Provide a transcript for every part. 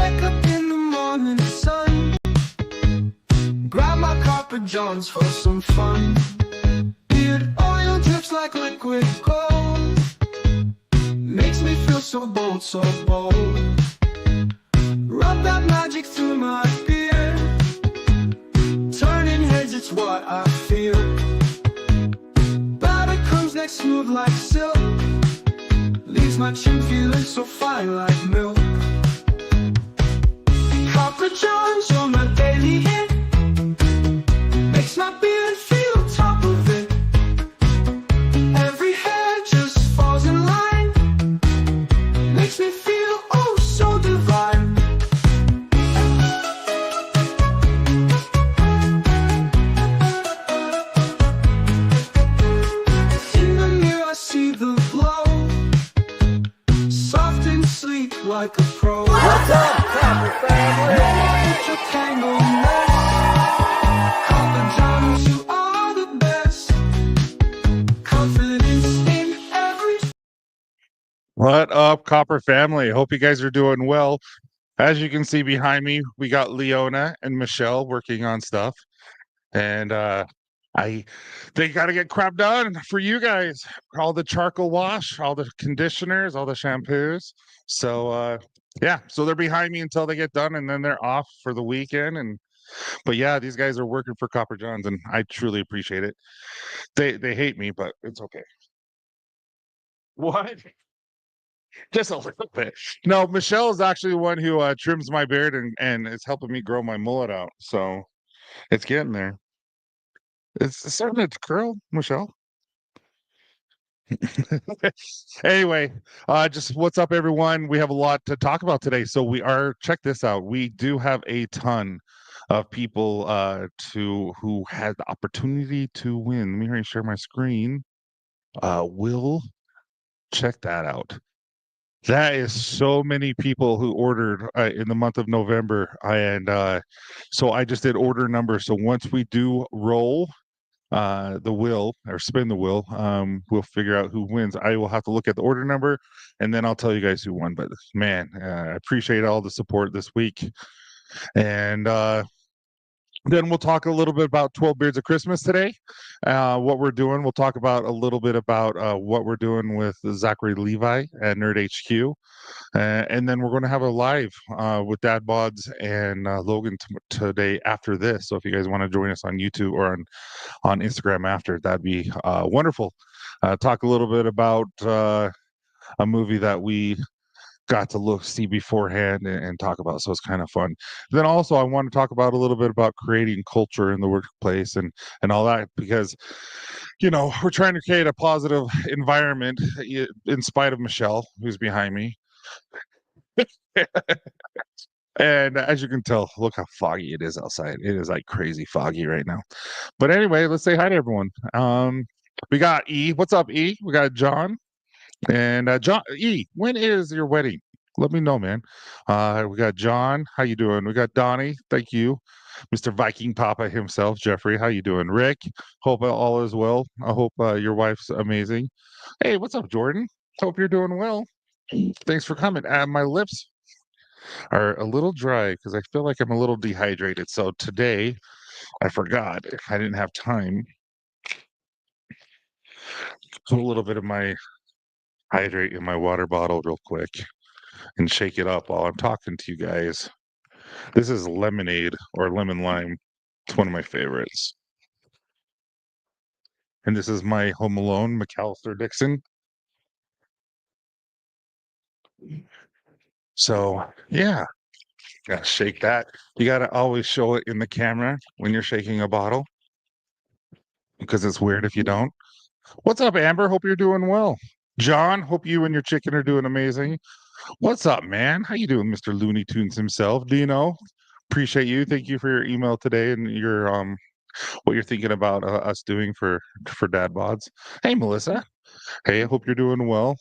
Wake up in the morning sun, grab my Copper Johns for some fun. Beard oil drips like liquid gold, makes me feel so bold, so bold. Rub that magic through my beard, turning heads, it's what I feel. Batter comes next, smooth like silk, leaves my chin feeling so fine like milk. Copper Johns, you're my daily hit, makes my beard feel top of it. Every hair just falls in line, makes me feel oh so divine. In the mirror I see the glow, soft and sleek like a pro. What's up, Copper family? Put your tangled mess. Copper Johns, you are the best. Confidence in every. What up, Copper family? Hope you guys are doing well. As you can see behind me, we got Leona and Michelle working on stuff. And they got to get crap done for you guys. All the charcoal wash, all the conditioners, all the shampoos. So yeah, so they're behind me until they get done, and then they're off for the weekend. But yeah, these guys are working for Copper Johns, and I truly appreciate it. They hate me, but it's okay. What? Just a little bit. No, Michelle is actually the one who trims my beard and is helping me grow my mullet out. So it's getting there. It's starting to curl, Michelle. Anyway, just what's up, everyone? We have a lot to talk about today. So check this out. We do have a ton of people who had the opportunity to win. Let me share my screen. Will check that out. That is so many people who ordered in the month of November. And so I just did order number. So once we do roll the wheel or spin the wheel, we'll figure out who wins. I will have to look at the order number and then I'll tell you guys who won. But man, I appreciate all the support this week. And then we'll talk a little bit about 12 Beards of Christmas today, what we're doing. We'll talk about a little bit about what we're doing with Zachary Levi at Nerd HQ. And then we're going to have a live with Dad Bods and Logan today after this. So if you guys want to join us on YouTube or on Instagram after, that'd be wonderful. Talk a little bit about a movie that we got to see beforehand and talk about, so it's kind of fun. Then also I want to talk about a little bit about creating culture in the workplace and all that, because we're trying to create a positive environment in spite of Michelle, who's behind me. And as you can tell, look how foggy it is outside. It is like crazy foggy right now. But anyway, let's say hi to everyone. We got E. What's up, E? We got John. And John E, when is your wedding? Let me know, man. We got John. How you doing? We got Donnie. Thank you. Mr. Viking Papa himself, Jeffrey. How you doing? Rick. Hope all is well. I hope your wife's amazing. Hey, what's up, Jordan? Hope you're doing well. Thanks for coming. My lips are a little dry because I feel like I'm a little dehydrated. So today I forgot. I didn't have time. Put a little bit of my hydrate in my water bottle real quick and shake it up while I'm talking to you guys. This is lemonade or lemon lime. It's one of my favorites. And this is my Home Alone McAllister Dixon. So yeah, gotta shake that. You gotta always show it in the camera when you're shaking a bottle, because it's weird if you don't. What's up, Amber? Hope you're doing well. John, hope you and your chicken are doing amazing. What's up, man? How you doing, Mr. Looney Tunes himself? Dino, appreciate you. Thank you for your email today and your what you're thinking about us doing for Dad Bods. Hey, Melissa. Hey, I hope you're doing well.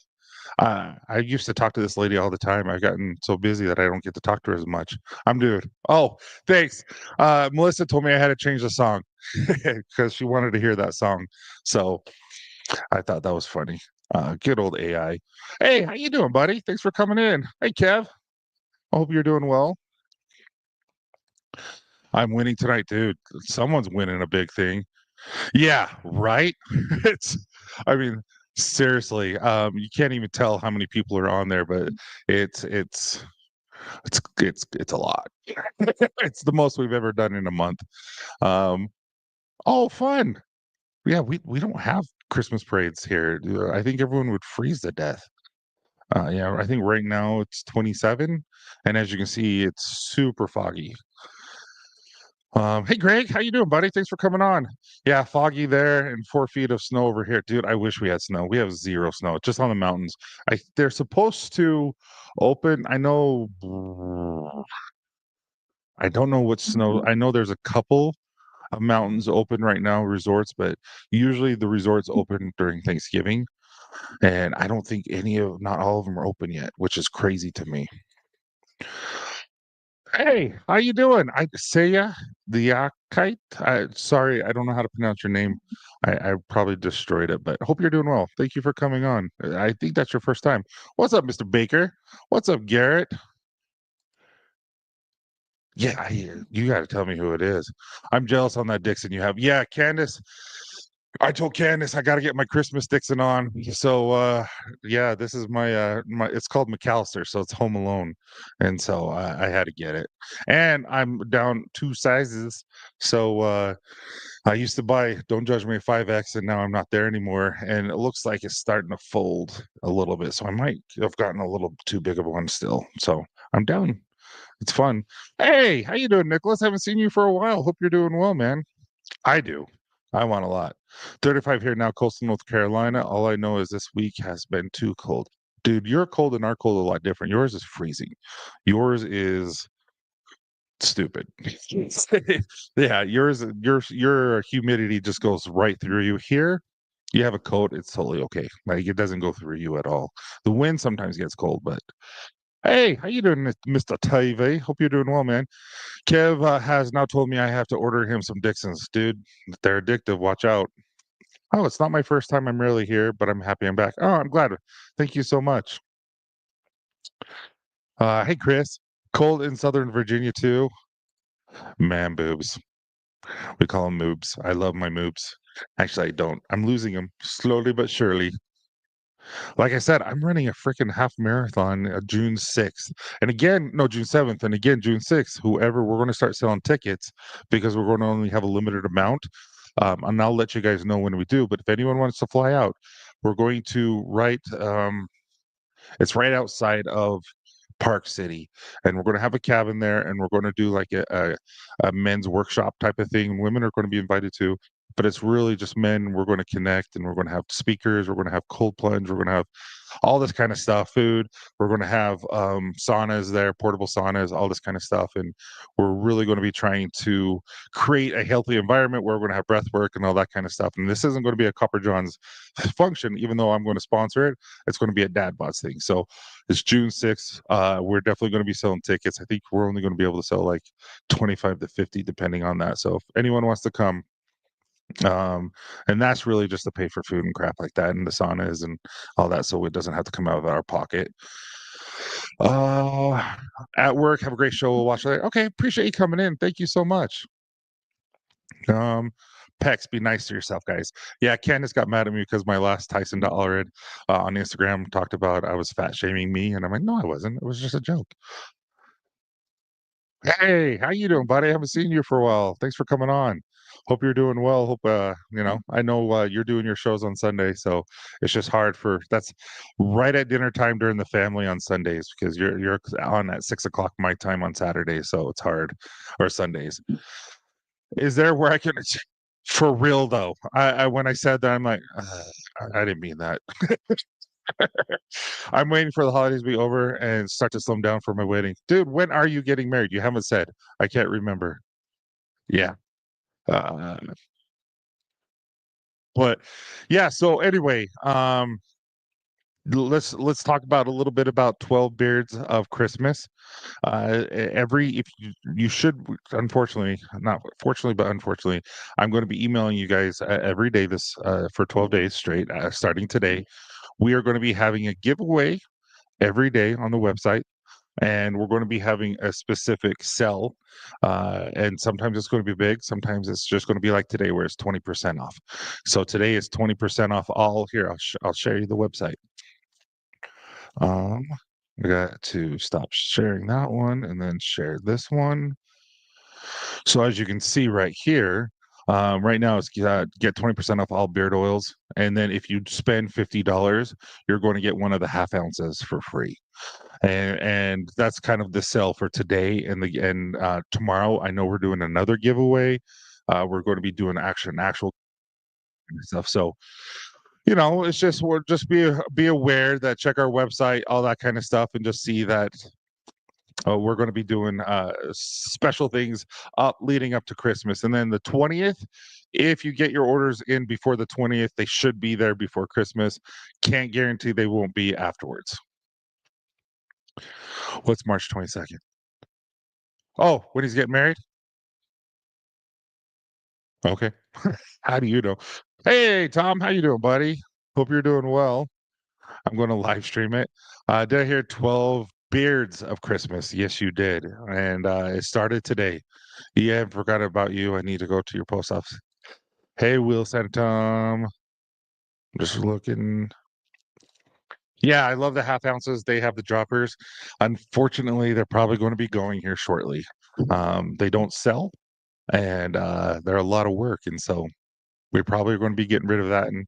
I used to talk to this lady all the time. I've gotten so busy that I don't get to talk to her as much. I'm doing. Oh, thanks. Melissa told me I had to change the song because she wanted to hear that song. So I thought that was funny. Good old AI. Hey, how you doing, buddy? Thanks for coming in. Hey, Kev. I hope you're doing well. I'm winning tonight, dude. Someone's winning a big thing. Yeah, right? It's I mean, seriously, you can't even tell how many people are on there, but it's it's a lot. It's the most we've ever done in a month. Um, oh, fun. Yeah, we don't have Christmas parades here. I think everyone would freeze to death. Yeah, I think right now it's 27, and as you can see, it's super foggy. Hey Greg, how you doing, buddy? Thanks for coming on. Yeah, foggy there and 4 feet of snow over here, dude. I wish we had snow. We have zero snow, just on the mountains. They're supposed to open. I don't know what snow. I know there's a couple of mountains open right now, resorts, but usually the resorts open during Thanksgiving, and I don't think not all of them are open yet, which is crazy to me. Hey, how you doing? I say ya, the Yakite. Sorry, I don't know how to pronounce your name. I probably destroyed it, but hope you're doing well. Thank you for coming on. I think that's your first time. What's up, Mr. Baker? What's up, Garrett? Yeah, you got to tell me who it is. I'm jealous on that Dixon you have. Yeah, Candace. I told Candace I got to get my Christmas Dixon on. So yeah, this is my it's called McAllister, so it's Home Alone. And so I had to get it. And I'm down 2 sizes. So I used to buy Don't Judge Me 5X and now I'm not there anymore. And it looks like it's starting to fold a little bit. So I might have gotten a little too big of one still. So I'm down. It's fun. Hey, how you doing, Nicholas? Haven't seen you for a while. Hope you're doing well, man. I do. I want a lot. 35 here now, coastal North Carolina. All I know is this week has been too cold. Dude, your cold and our cold are a lot different. Yours is freezing. Yours is stupid. Yeah, your humidity just goes right through you. Here, you have a coat, it's totally okay. Like it doesn't go through you at all. The wind sometimes gets cold, but hey, how you doing, Mr. Tave? Hope you're doing well, man. Kev has now told me I have to order him some Dixons. Dude, they're addictive. Watch out. Oh, it's not my first time. I'm rarely here, but I'm happy I'm back. Oh, I'm glad. Thank you so much. Hey, Chris. Cold in Southern Virginia, too. Man boobs. We call them moobs. I love my moobs. Actually, I don't. I'm losing them slowly but surely. Like I said, I'm running a freaking half marathon June 6th. And again, no, June 7th. And again, June 6th. Whoever, we're going to start selling tickets because we're going to only have a limited amount. And I'll let you guys know when we do. But if anyone wants to fly out, we're going to it's right outside of Park City, and we're going to have a cabin there, and we're going to do like a men's workshop type of thing. Women are going to be invited too, but it's really just men. We're going to connect, and we're going to have speakers. We're going to have cold plunge. We're going to have all this kind of stuff, food. We're going to have saunas there, portable saunas, all this kind of stuff, and we're really going to be trying to create a healthy environment where we're going to have breath work and all that kind of stuff. And this isn't going to be a Copper John's function, even though I'm going to sponsor it. It's going to be a Dad Bots thing. So it's June 6th. We're definitely going to be selling tickets. I think we're only going to be able to sell like 25 to 50, depending on that. So if anyone wants to come, um, and that's really just to pay for food and crap like that, and the saunas and all that, so it doesn't have to come out of our pocket. Uh, at work, have a great show. We'll watch it. Okay, appreciate you coming in. Thank you so much. Um, Pex, be nice to yourself, guys. Yeah, Candace got mad at me because my last Tyson already on Instagram talked about I was fat shaming me, and I'm like, no, I wasn't. It was just a joke. Hey, how you doing, buddy? I haven't seen you for a while. Thanks for coming on. Hope you're doing well. Hope I know you're doing your shows on Sunday, so it's just hard for that's right at dinner time during the family on Sundays because you're on at 6 o'clock my time on Saturday, so it's hard or Sundays. Is there where I can for real though? I when I said that, I'm like, I didn't mean that. I'm waiting for the holidays to be over and start to slim down for my wedding. Dude, when are you getting married? You haven't said. I can't remember. Yeah. Uh, but yeah, so anyway, let's talk about a little bit about 12 Beards of Christmas. Every if you should unfortunately not fortunately but unfortunately I'm going to be emailing you guys every day this for 12 days straight starting today. We are going to be having a giveaway every day on the website. and we're going to be having a specific sell. And sometimes it's going to be big, sometimes it's just going to be like today where it's 20% off. So today is 20% off all. Here, I'll share you the website. I got to stop sharing that one and then share this one. So as you can see right here, right now it's get 20% off all beard oils. And then if you spend $50, you're going to get one of the half ounces for free. And that's kind of the sell for today. And tomorrow, I know we're doing another giveaway. We're going to be doing actual stuff. So it's just we're just be aware that check our website, all that kind of stuff, and just see that we're going to be doing special things up leading up to Christmas. And then the 20th, if you get your orders in before the 20th, they should be there before Christmas. Can't guarantee they won't be afterwards. What's March 22nd? Oh, when he's getting married? Okay. How do you know? Hey, Tom, how you doing, buddy? Hope you're doing well. I'm going to live stream it. Did I hear 12 beards of Christmas? Yes, you did. And it started today. Yeah, I forgot about you. I need to go to your post office. Hey, Will Santa Tom. Just looking. Yeah, I love the half ounces. They have the droppers. Unfortunately, they're probably going to be going here shortly. They don't sell, and they're a lot of work. And so we're probably going to be getting rid of that in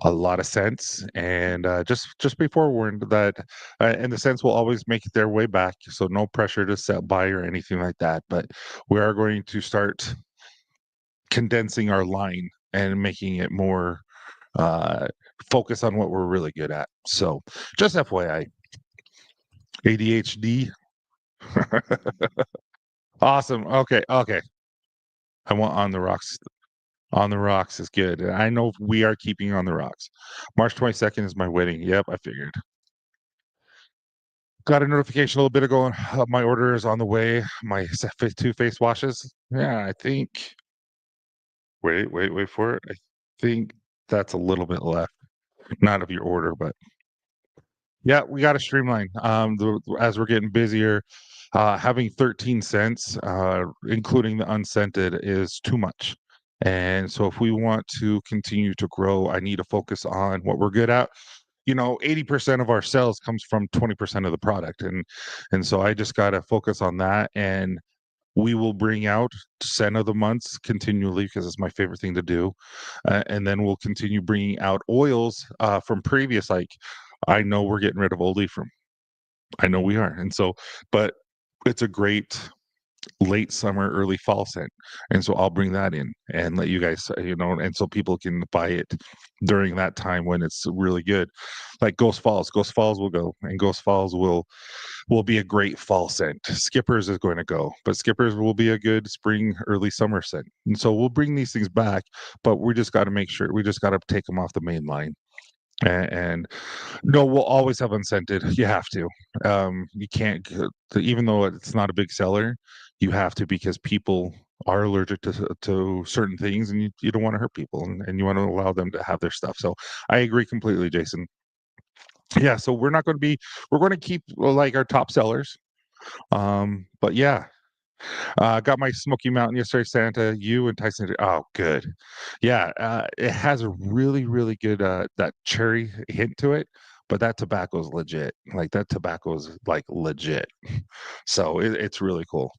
a lot of cents. And just be forewarned that, and the cents will always make their way back. So no pressure to sell, buy, or anything like that. But we are going to start condensing our line and making it more uh, focus on what we're really good at. So just FYI, ADHD. Awesome. Okay. Okay. I want on the rocks. On the rocks is good. I know we are keeping on the rocks. March 22nd is my wedding. Yep, I figured. Got a notification a little bit ago. My order is on the way. My two face washes. Yeah, I think. Wait for it. I think that's a little bit left. Not of your order, but yeah, we got to streamline. As we're getting busier, having 13 cents, including the unscented, is too much. And so, if we want to continue to grow, I need to focus on what we're good at. 80% of our sales comes from 20% of the product, and so I just got to focus on that. And we will bring out scent of the months continually because it's my favorite thing to do, and then we'll continue bringing out oils from previous. Like, I know we're getting rid of Old Ephraim. I know we are, and so, but it's a great late summer, early fall scent, and so I'll bring that in and let you guys, and so people can buy it during that time when it's really good. Like Ghost Falls, Ghost Falls will go, and Ghost Falls will be a great fall scent. Skippers is going to go, but Skippers will be a good spring, early summer scent. And so we'll bring these things back, but we just got to make sure we just got to take them off the main line. And no, we'll always have unscented. You have to. You can't, even though it's not a big seller, you have to because people are allergic to certain things, and you don't want to hurt people, and you want to allow them to have their stuff. So I agree completely, Jason. Yeah, so we're not going to be we're going to keep like our top sellers. But yeah, got my Smoky Mountain yesterday, Santa. You and Tyson. Oh, good. Yeah, it has a really, really good that cherry hint to it, but that tobacco's legit. Like that tobacco is like legit. So it's really cool.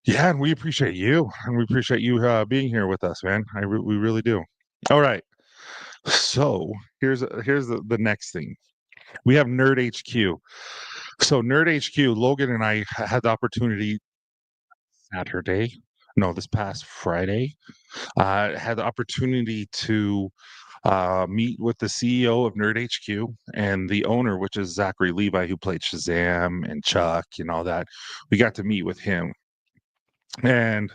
Yeah, and we appreciate you, and we appreciate you being here with us, man. We really do. All right. So here's the next thing. We have Nerd HQ. So Nerd HQ, Logan and I had the opportunity Saturday, no, this past Friday, had the opportunity to meet with the CEO of Nerd HQ and the owner, which is Zachary Levi, who played Shazam and Chuck and all that. We got to meet with him. And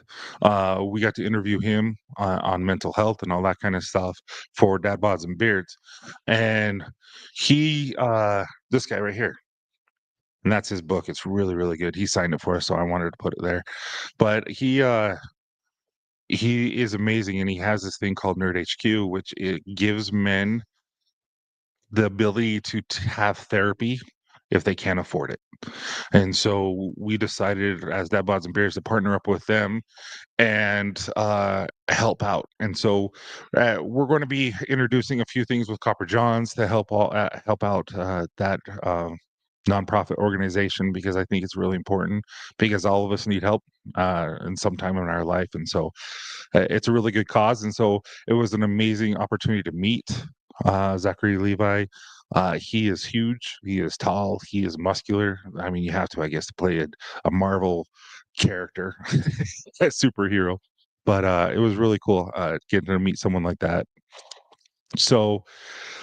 we got to interview him on mental health and all that kind of stuff for Dad Bods and Beards. And this guy right here, and that's his book. It's really, really good. He signed it for us, so I wanted to put it there. But he is amazing, and he has this thing called Nerd HQ, which it gives men the ability to have therapy if they can't afford it. And so we decided as Dad Bods and Beers to partner up with them and help out. And so we're going to be introducing a few things with Copper Johns to help out that nonprofit organization, because I think it's really important, because all of us need help in some time in our life. And so it's a really good cause. And so it was an amazing opportunity to meet Zachary Levi. He is huge. He is tall. He is muscular. I mean, you have to, I guess, to play a Marvel character, a superhero. But it was really cool getting to meet someone like that. So,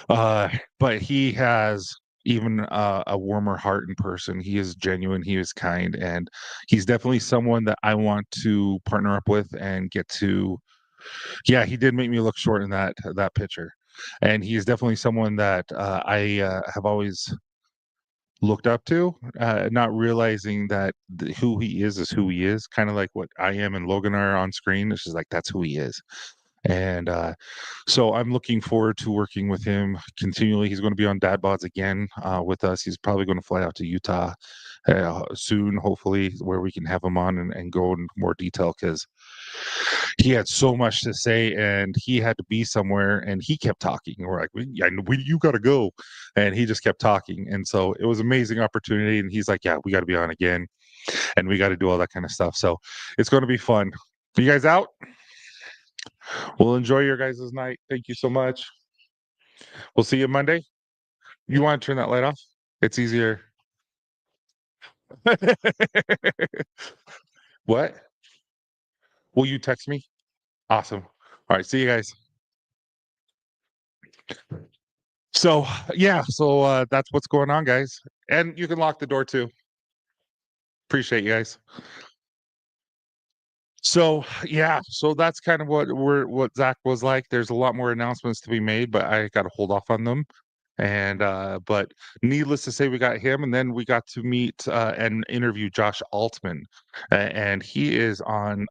uh, but he has even a warmer heart in person. He is genuine. He is kind, and he's definitely someone that I want to partner up with and get to. Yeah, he did make me look short in that picture, and he is definitely someone that I have always looked up to, not realizing that who he is who he is, kind of like what I am and Logan are on screen. It's just like that's who he is. And so I'm looking forward to working with him continually. He's going to be on Dad Bods again with us. He's probably going to fly out to Utah soon, hopefully, where we can have him on and go in more detail, because he had so much to say and he had to be somewhere and he kept talking. And we're like, you got to go. And he just kept talking. And so it was an amazing opportunity. And he's like, yeah, we got to be on again and we got to do all that kind of stuff. So it's going to be fun. You guys out? Well, enjoy your guys' night. Thank you so much. We'll see you Monday. You want to turn that light off? It's easier. What? Will you text me? Awesome. All right. See you guys. So, yeah. So that's what's going on, guys. And you can lock the door too. Appreciate you guys. So yeah, so that's kind of what Zach was like. There's a lot more announcements to be made, but I got to hold off on them. And but needless to say, we got him, and then we got to meet and interview Josh Altman, and he is on.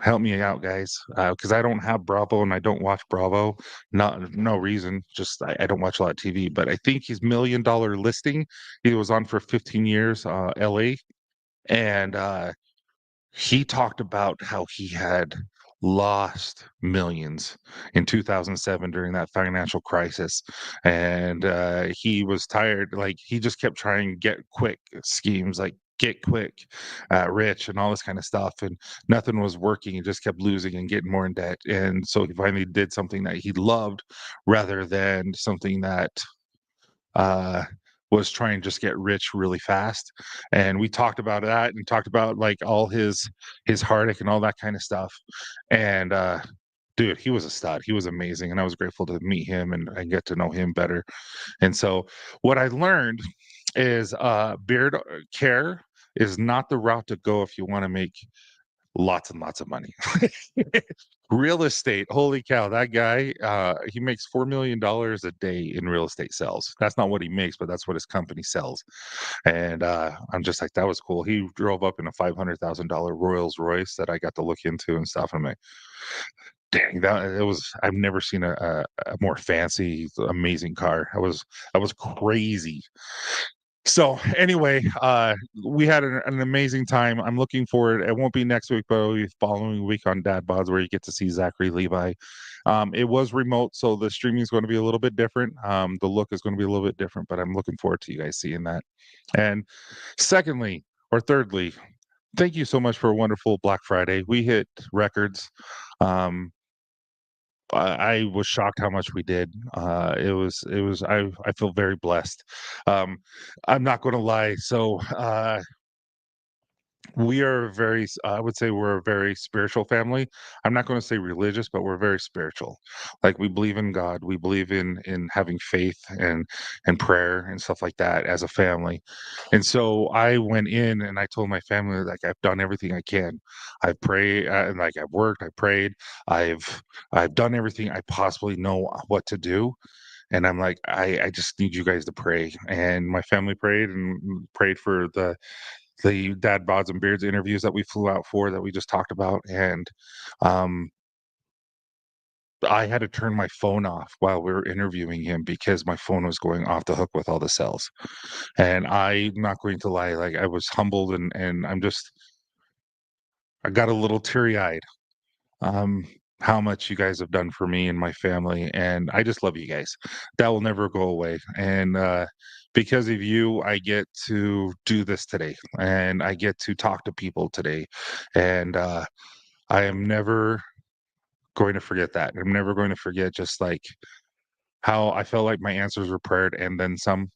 Help me out, guys, because I don't have Bravo and I don't watch Bravo. Not no reason, just I don't watch a lot of TV. But I think he's $1 Million Listing. He was on for 15 years, LA, and he talked about how he had lost millions in 2007 during that financial crisis, and he was tired. Like he just kept trying to get quick schemes, like get quick rich and all this kind of stuff, and nothing was working. He just kept losing and getting more in debt, and so he finally did something that he loved rather than something that uh, was trying to just get rich really fast. And we talked about that and talked about like all his heartache and all that kind of stuff. And dude, he was a stud. He was amazing, and I was grateful to meet him and get to know him better. And so, what I learned is beard care is not the route to go if you want to make lots and lots of money. Real estate, holy cow, that guy, he makes $4 million a day in real estate sales. That's not what he makes, but that's what his company sells. And I'm just like, that was cool. He drove up in a $500,000 Rolls Royce that I got to look into and stuff. I'm like, dang, that it was. I've never seen a more fancy, amazing car. I was crazy. So anyway, we had an amazing time. I'm looking forward. It won't be next week, but it'll be the following week on Dad Bods, where you get to see Zachary Levi. It was remote, so the streaming is going to be a little bit different. The look is going to be a little bit different, but I'm looking forward to you guys seeing that. And secondly, or thirdly, thank you so much for a wonderful Black Friday. We hit records. Um, I was shocked how much we did. It was. I feel very blessed. Um, I'm not going to lie. So we are very. I would say we're a very spiritual family. I'm not going to say religious, but we're very spiritual. Like we believe in God. We believe in having faith and prayer and stuff like that as a family. And so I went in and I told my family, like, I've done everything I can. I've prayed and like I've worked, I prayed, I've done everything I possibly know what to do. And I'm like, I just need you guys to pray. And my family prayed and prayed for the Dad Bods and Beards interviews that we flew out for that we just talked about. And um I had to turn my phone off while we were interviewing him because my phone was going off the hook with all the cells. And I'm not going to lie, like I was humbled and I got a little teary-eyed. Um, how much you guys have done for me and my family, and I just love you guys. That will never go away. And because of you, I get to do this today, and I get to talk to people today, and I am never going to forget that. I'm never going to forget just like how I felt like my answers were prepared and then some.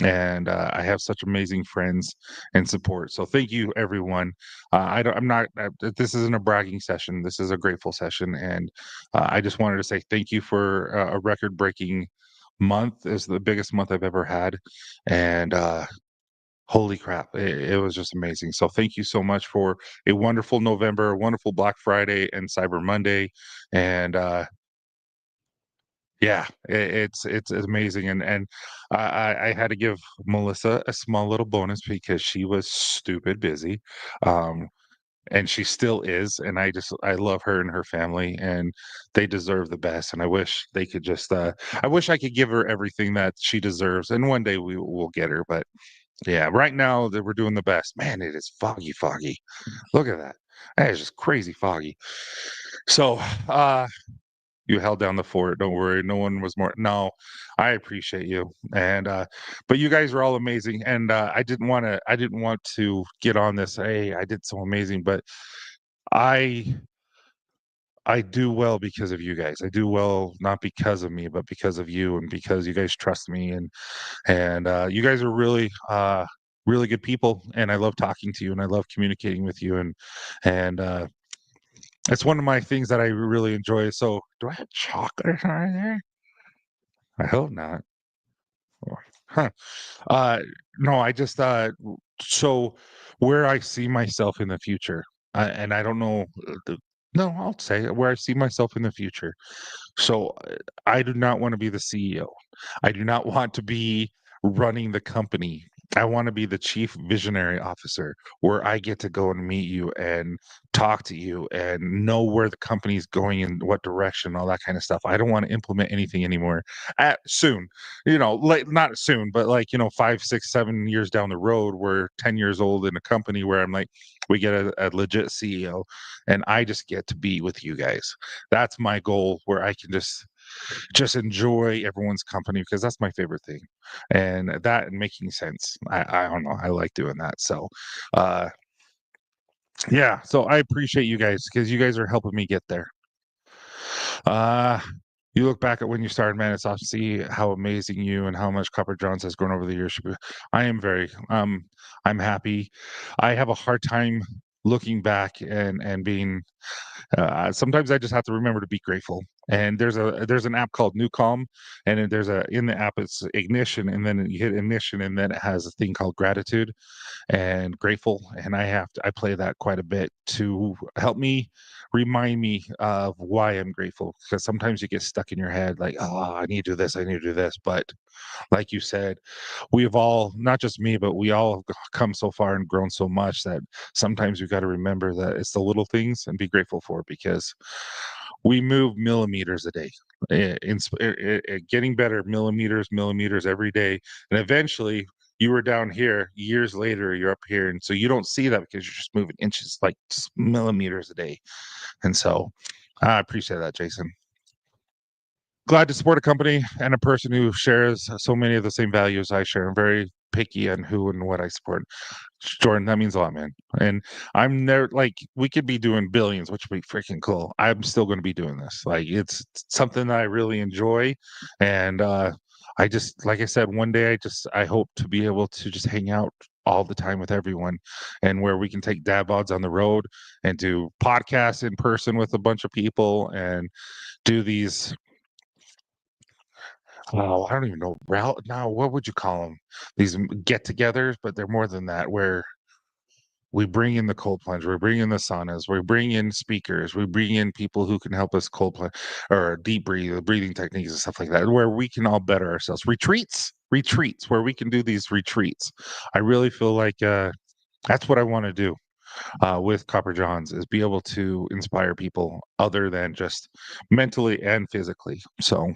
And I have such amazing friends and support. So thank you, everyone. I'm not. This isn't a bragging session. This is a grateful session, and I just wanted to say thank you for a record-breaking month. It's the biggest month I've ever had, and holy crap, it was just amazing. So thank you so much for a wonderful November, a wonderful Black Friday and Cyber Monday, and yeah, it's amazing, and I had to give Melissa a small little bonus because she was stupid busy, um, and she still is, and I love her and her family, and they deserve the best, and I wish they could just I wish I could give her everything that she deserves, and one day we will get her, but yeah, right now that we're doing the best. Man, it is foggy, foggy. Look at that. That is just crazy foggy. So, you held down the fort. Don't worry. No one was more. No, I appreciate you. And but you guys were all amazing. And I didn't want to get on this. Hey, I did so amazing, but I I do well because of you guys. I do well not because of me, but because of you and because you guys trust me and you guys are really good people and I love talking to you and I love communicating with you and it's one of my things that I really enjoy. So, do I have chocolate or something there? I hope not. Or huh. Uh, no, I just, so where I see myself in the future, and I don't know, no, I'll say it, where I see myself in the future. So I do not want to be the CEO. I do not want to be running the company. I want to be the chief visionary officer where I get to go and meet you and talk to you and know where the company's going in what direction, all that kind of stuff. I don't want to implement anything anymore at soon, like not soon, but like, 5, 6, 7 years down the road, we're 10 years old in a company where I'm like, we get a legit CEO and I just get to be with you guys. That's my goal where I can just enjoy everyone's company because that's my favorite thing. And that and making sense. I don't know. I like doing that. So uh yeah, so I appreciate you guys because you guys are helping me get there. Uh you look back at when you started, man, it's awesome to see how amazing you and how much Copper Johns has grown over the years. I am I'm happy. I have a hard time looking back and being sometimes I just have to remember to be grateful. And there's an app called New Calm, and then there's a in the app it's ignition, and then you hit ignition, and then it has a thing called gratitude and grateful. And I play that quite a bit to help me remind me of why I'm grateful. Because sometimes you get stuck in your head like, oh, I need to do this, I need to do this. But like you said, we have all, not just me, but we all have come so far and grown so much that sometimes we've got to remember that it's the little things and be grateful for it because we move millimeters a day. Getting better millimeters every day. And eventually, you were down here years later, you're up here. And so you don't see that because you're just moving inches, like just millimeters a day. And so I appreciate that, Jason. Glad to support a company and a person who shares so many of the same values I share. I'm very picky on who and what I support. Jordan, that means a lot, man. And I'm never like we could be doing billions, which would be freaking cool. I'm still going to be doing this. Like it's something that I really enjoy, and I just like I said, one day I hope to be able to just hang out all the time with everyone, and where we can take dad bods on the road and do podcasts in person with a bunch of people and do these oh, I don't even know. Now, what would you call them? These get-togethers, but they're more than that. Where we bring in the cold plunge, we bring in the saunas, we bring in speakers, we bring in people who can help us cold plunge or deep breathe, breathing techniques and stuff like that, where we can all better ourselves. Retreats, where we can do these retreats. I really feel like that's what I want to do. with Copper Johns is be able to inspire people other than just mentally and physically. So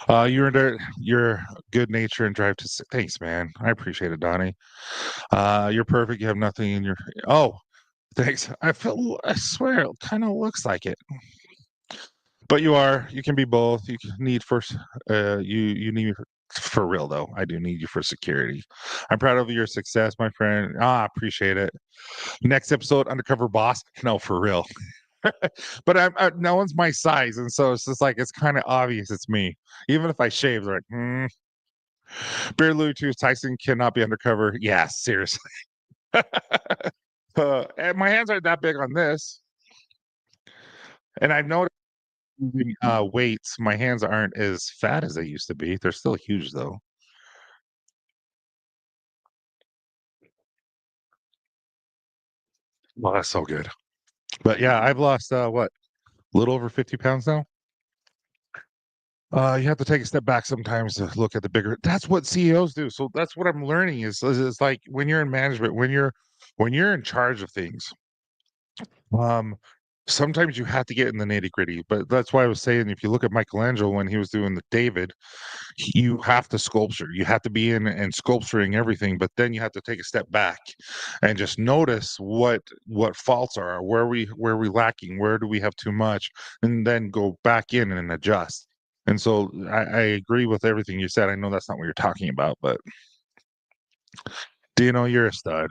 your good nature and drive to thanks, man. I appreciate it, Donnie. You're perfect. You have nothing in your oh, thanks. I swear it kind of looks like it. But you are. You can be both. You need first. You need for real though. I do need you for security. I'm proud of your success, my friend. Appreciate it. Next episode, undercover boss. No, for real. But no one's my size, and so it's just like it's kind of obvious it's me. Even if I shave, they're like, Bear Louie too. Tyson cannot be undercover. Yeah, seriously. And my hands aren't that big on this, and I've noticed using, weights, my hands aren't as fat as they used to be. They're still huge though. Well, that's so good. But yeah, I've lost what, a little over 50 pounds now. You have to take a step back sometimes to look at the bigger. That's what CEOs do. So that's what I'm learning is like when you're in management, when you're in charge of things, um, sometimes you have to get in the nitty gritty. But that's why I was saying if you look at Michelangelo when he was doing the David, you have to sculpture. You have to be in and sculpturing everything, but then you have to take a step back and just notice what faults are, where we lacking, where do we have too much, and then go back in and adjust. And so I agree with everything you said. I know that's not what you're talking about, but Dino, you're a stud.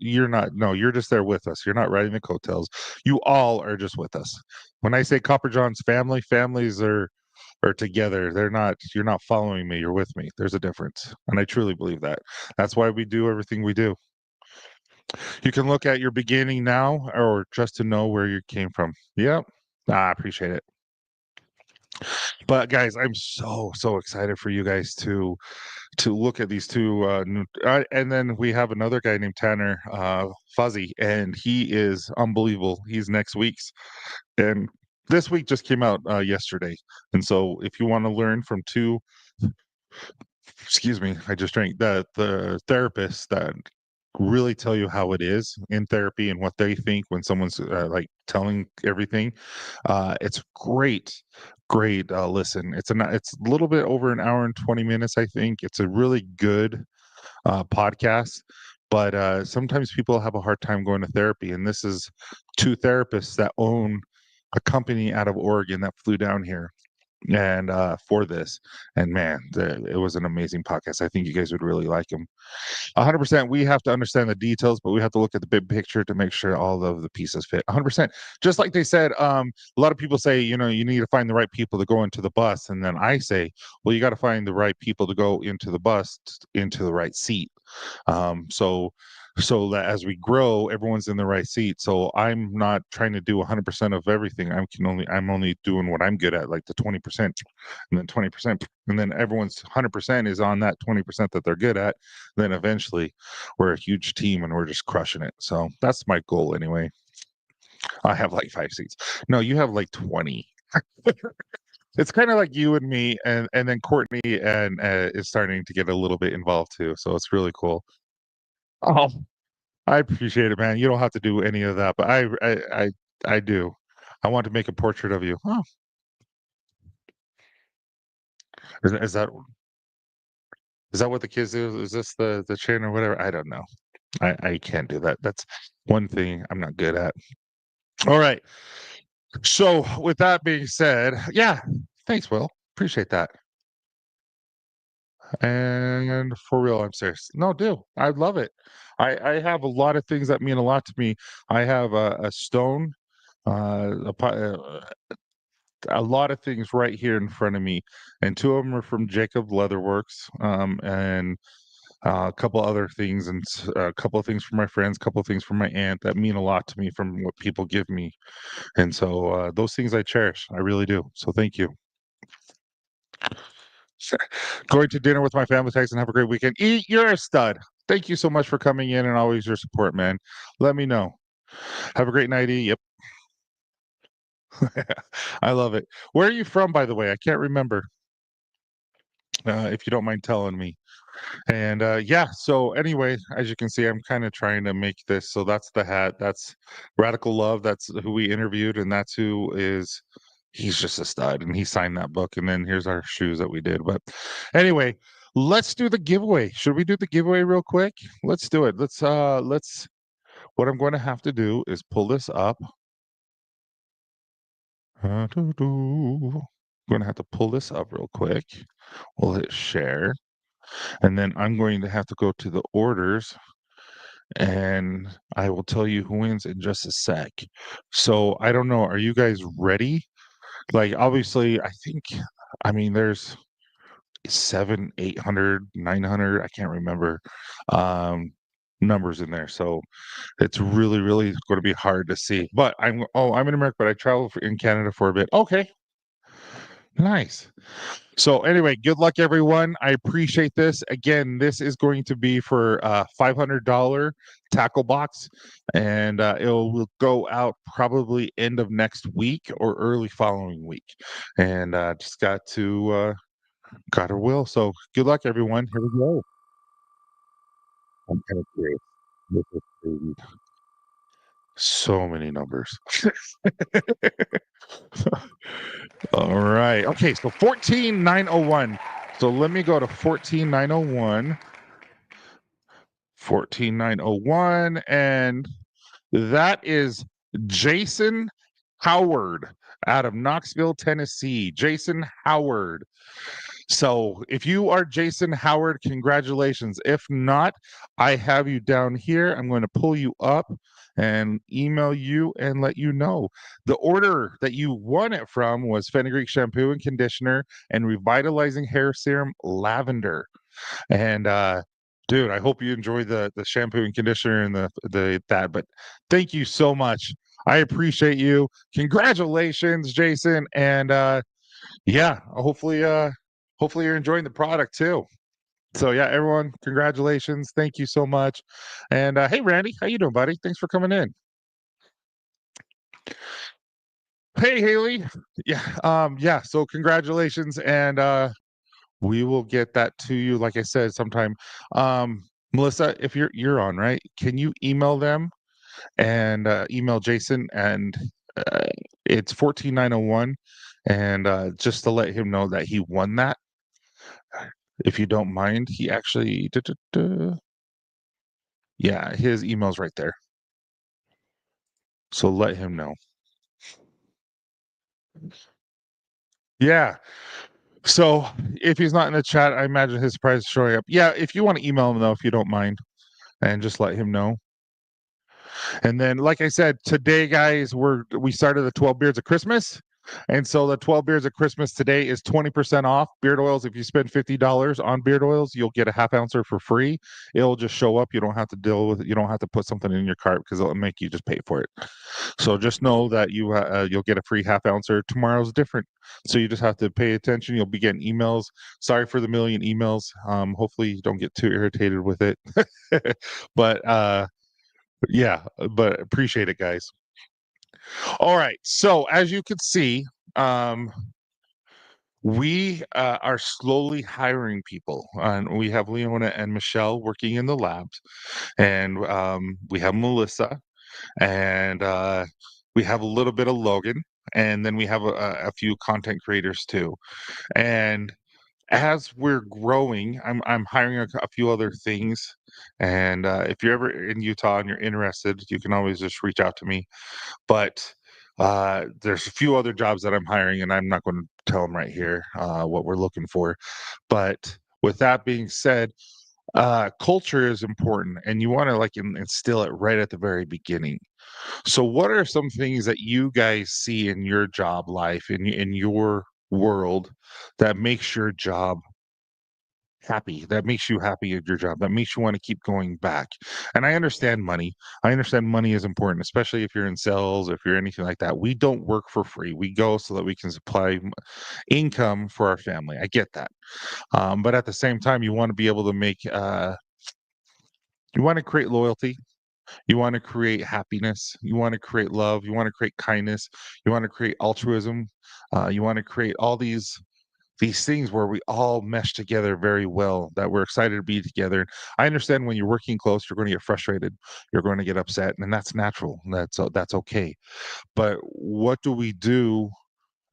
You're not, no, you're just there with us. You're not riding the coattails. You all are just with us. When I say Copper John's family, families are together. You're not following me, you're with me. There's a difference. And I truly believe that. That's why we do everything we do. You can look at your beginning now or just to know where you came from. Yep. I appreciate it. But guys, I'm so excited for you guys to look at these two and then we have another guy named Tanner Fuzzy, and he is unbelievable. He's next week's, and this week just came out yesterday. And so if you want to learn from two, excuse me, I just drank, the therapists that really tell you how it is in therapy and what they think when someone's like telling everything, it's great listen. It's a little bit over an hour and 20 minutes. I think it's a really good podcast, but sometimes people have a hard time going to therapy, and this is two therapists that own a company out of Oregon that flew down here and for this. And man, it was an amazing podcast. I think you guys would really like him. 100%. We have to understand the details, but we have to look at the big picture to make sure all of the pieces fit. 100%. Just like they said, a lot of people say, you need to find the right people to go into the bus, and then I say, well, you got to find the right people to go into the bus, into the right seat. So that as we grow, everyone's in the right seat. So I'm not trying to do 100% of everything. I'm only doing what I'm good at, like the 20%, and then 20%, and then everyone's 100% is on that 20% that they're good at. Then eventually we're a huge team and we're just crushing it. So that's my goal anyway. I have like 5 seats. No, you have like 20. It's kind of like you and me, and then Courtney and is starting to get a little bit involved too. So it's really cool. Oh, I appreciate it, man. You don't have to do any of that, but I do. I want to make a portrait of you. Oh, is that is that what the kids do? Is this the chin or whatever? I don't know. I can't do that. That's one thing I'm not good at. All right. So with that being said, yeah, thanks, Will. Appreciate that. And for real, I'm serious. No, do. I love it. I have a lot of things that mean a lot to me. I have a stone, a lot of things right here in front of me, and two of them are from Jacob Leatherworks, and a couple other things, and a couple of things from my friends, a couple of things from my aunt that mean a lot to me from what people give me. And so those things I cherish. I really do. So thank you. Sure. Going to dinner with my family, Tyson. Have a great weekend. You're a stud. Thank you so much for coming in and always your support, man. Let me know. Have a great night, E. Yep. I love it. Where are you from, by the way? I can't remember. If you don't mind telling me. And yeah, so anyway, as you can see, I'm kind of trying to make this. So that's the hat. That's Radical Love. That's who we interviewed, and that's who is. He's just a stud, and he signed that book. And then here's our shoes that we did. But anyway, let's do the giveaway. Should we do the giveaway real quick? Let's do it. Let's. What I'm going to have to do is pull this up. I'm going to have to pull this up real quick. We'll hit share. And then I'm going to have to go to the orders and I will tell you who wins in just a sec. So I don't know. Are you guys ready? Like, obviously, I mean, there's 7, 800, 900, I can't remember, um, numbers in there. So it's really, really going to be hard to see. But I'm in America, but I traveled in Canada for a bit. Okay. Nice. So anyway, good luck everyone. I appreciate this. Again, this is going to be for $500 tackle box, and it will go out probably end of next week or early following week. And just got her will. So good luck everyone. Here we go. I'm kind of curious. This is crazy. So many numbers. All right. Okay, so 14901. So let me go to 14901. 14901, and that is Jason Howard out of Knoxville, Tennessee. Jason Howard. So if you are Jason Howard, congratulations. If not, I have you down here. I'm going to pull you up and email you and let you know. The order that you won it from was fenugreek shampoo and conditioner and revitalizing hair serum lavender. And dude, I hope you enjoy the shampoo and conditioner and the that. But thank you so much. I appreciate you. Congratulations, Jason. And yeah, hopefully you're enjoying the product too. So yeah, everyone, congratulations. Thank you so much. And hey Randy, how you doing, buddy? Thanks for coming in. Hey Haley. Yeah, so congratulations and we will get that to you, like I said, sometime. Melissa, if you're on, right? Can you email them and email Jason and uh, it's 14901 and just to let him know that he won that, if you don't mind. He actually yeah, his email's right there. So let him know. Yeah. So if he's not in the chat, I imagine his prize is showing up. Yeah, if you want to email him though, if you don't mind, and just let him know. And then, like I said, today, guys, we started the 12 beards of Christmas. And so the 12 beards of Christmas today is 20% off beard oils. If you spend $50 on beard oils, you'll get a half ouncer for free. It'll just show up. You don't have to deal with it. You don't have to put something in your cart because it'll make you just pay for it. So just know that you'll get a free half ouncer. Tomorrow's different. So you just have to pay attention. You'll be getting emails. Sorry for the million emails. Hopefully you don't get too irritated with it. But yeah, but appreciate it, guys. All right. So as you can see, um, we are slowly hiring people, and we have Leona and Michelle working in the labs, and we have Melissa, and we have a little bit of Logan, and then we have a few content creators too. And as we're growing, I'm hiring a few other things. And if you're ever in Utah and you're interested, you can always just reach out to me. But there's a few other jobs that I'm hiring, and I'm not going to tell them right here what we're looking for. But with that being said, culture is important, and you want to like instill it right at the very beginning. So, what are some things that you guys see in your job life, in your world, that makes your job happy, that makes you happy at your job, that makes you want to keep going back? And I understand money. I understand money is important, especially if you're in sales, if you're anything like that. We don't work for free. We go so that we can supply income for our family. I get that. But at the same time, you want to be able to you want to create loyalty. You want to create happiness. You want to create love. You want to create kindness. You want to create altruism. You want to create all these these things where we all mesh together very well, that we're excited to be together. I understand when you're working close, you're going to get frustrated, you're going to get upset, and that's natural. That's okay. But what do we do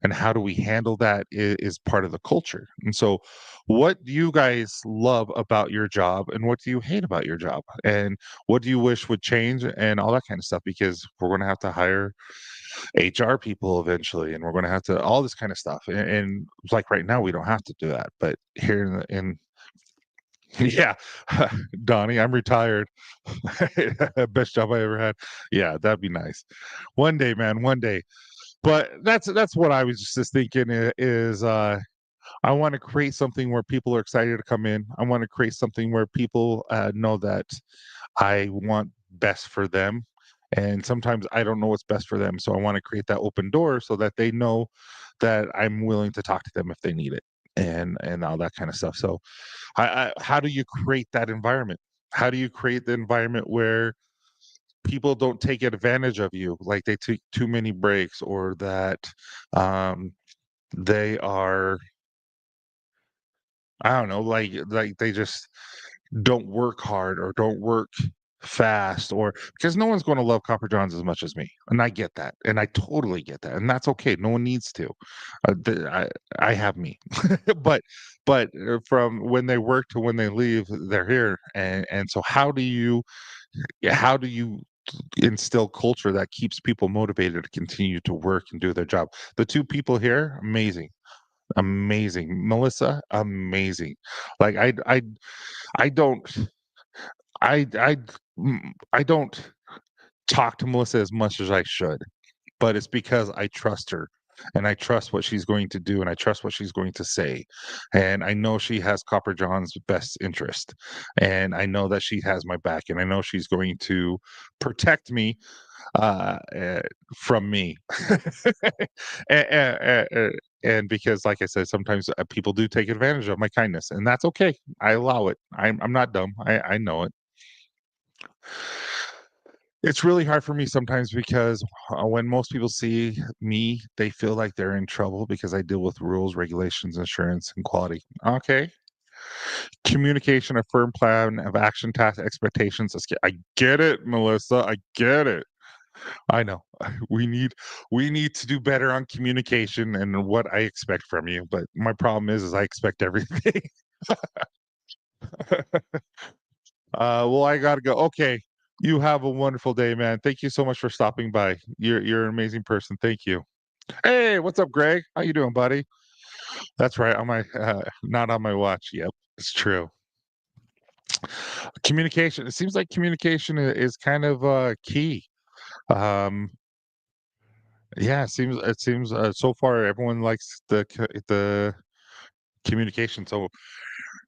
and how do we handle that is part of the culture. And so, what do you guys love about your job, and what do you hate about your job, and what do you wish would change, and all that kind of stuff? Because we're going to have to hire HR people eventually, and we're going to have to all this kind of stuff. And like right now, we don't have to do that, but here in yeah, Donnie, I'm retired. Best job I ever had. Yeah, that'd be nice. One day, man, one day. But that's what I was just thinking is I want to create something where people are excited to come in. I want to create something where people know that I want best for them. And sometimes I don't know what's best for them. So I want to create that open door so that they know that I'm willing to talk to them if they need it and all that kind of stuff. So how do you create that environment? How do you create the environment where people don't take advantage of you, like they take too many breaks, or that um, they are, I don't know, like they just don't work hard or don't work fast, or because no one's going to love Copper Johns as much as me, and I get that, and I totally get that, and that's okay. No one needs to. I have me, but from when they work to when they leave, they're here, and so how do you instill culture that keeps people motivated to continue to work and do their job? The two people here, amazing, amazing. Melissa, amazing. Like I don't I I I don't talk to Melissa as much as I should, but it's because I trust her and I trust what she's going to do and I trust what she's going to say. And I know she has Copper John's best interest. And I know that she has my back and I know she's going to protect me uh, uh, from me. And because, like I said, sometimes people do take advantage of my kindness, and that's okay. I allow it. I'm not dumb. I know it. It's really hard for me sometimes because when most people see me, they feel like they're in trouble because I deal with rules, regulations, insurance, and quality. Okay. Communication, a firm plan of action, task, expectations. I get it, Melissa. I get it. I know. We need to do better on communication and what I expect from you. But my problem is I expect everything. Well, I gotta go. Okay. You have a wonderful day, man. Thank you so much for stopping by. You're an amazing person. Thank you. Hey, what's up, Greg? How you doing, buddy? That's right. On my not on my watch. Yep, it's true. Communication. It seems like communication is kind of key. Um, yeah, it seems so far everyone likes the communication.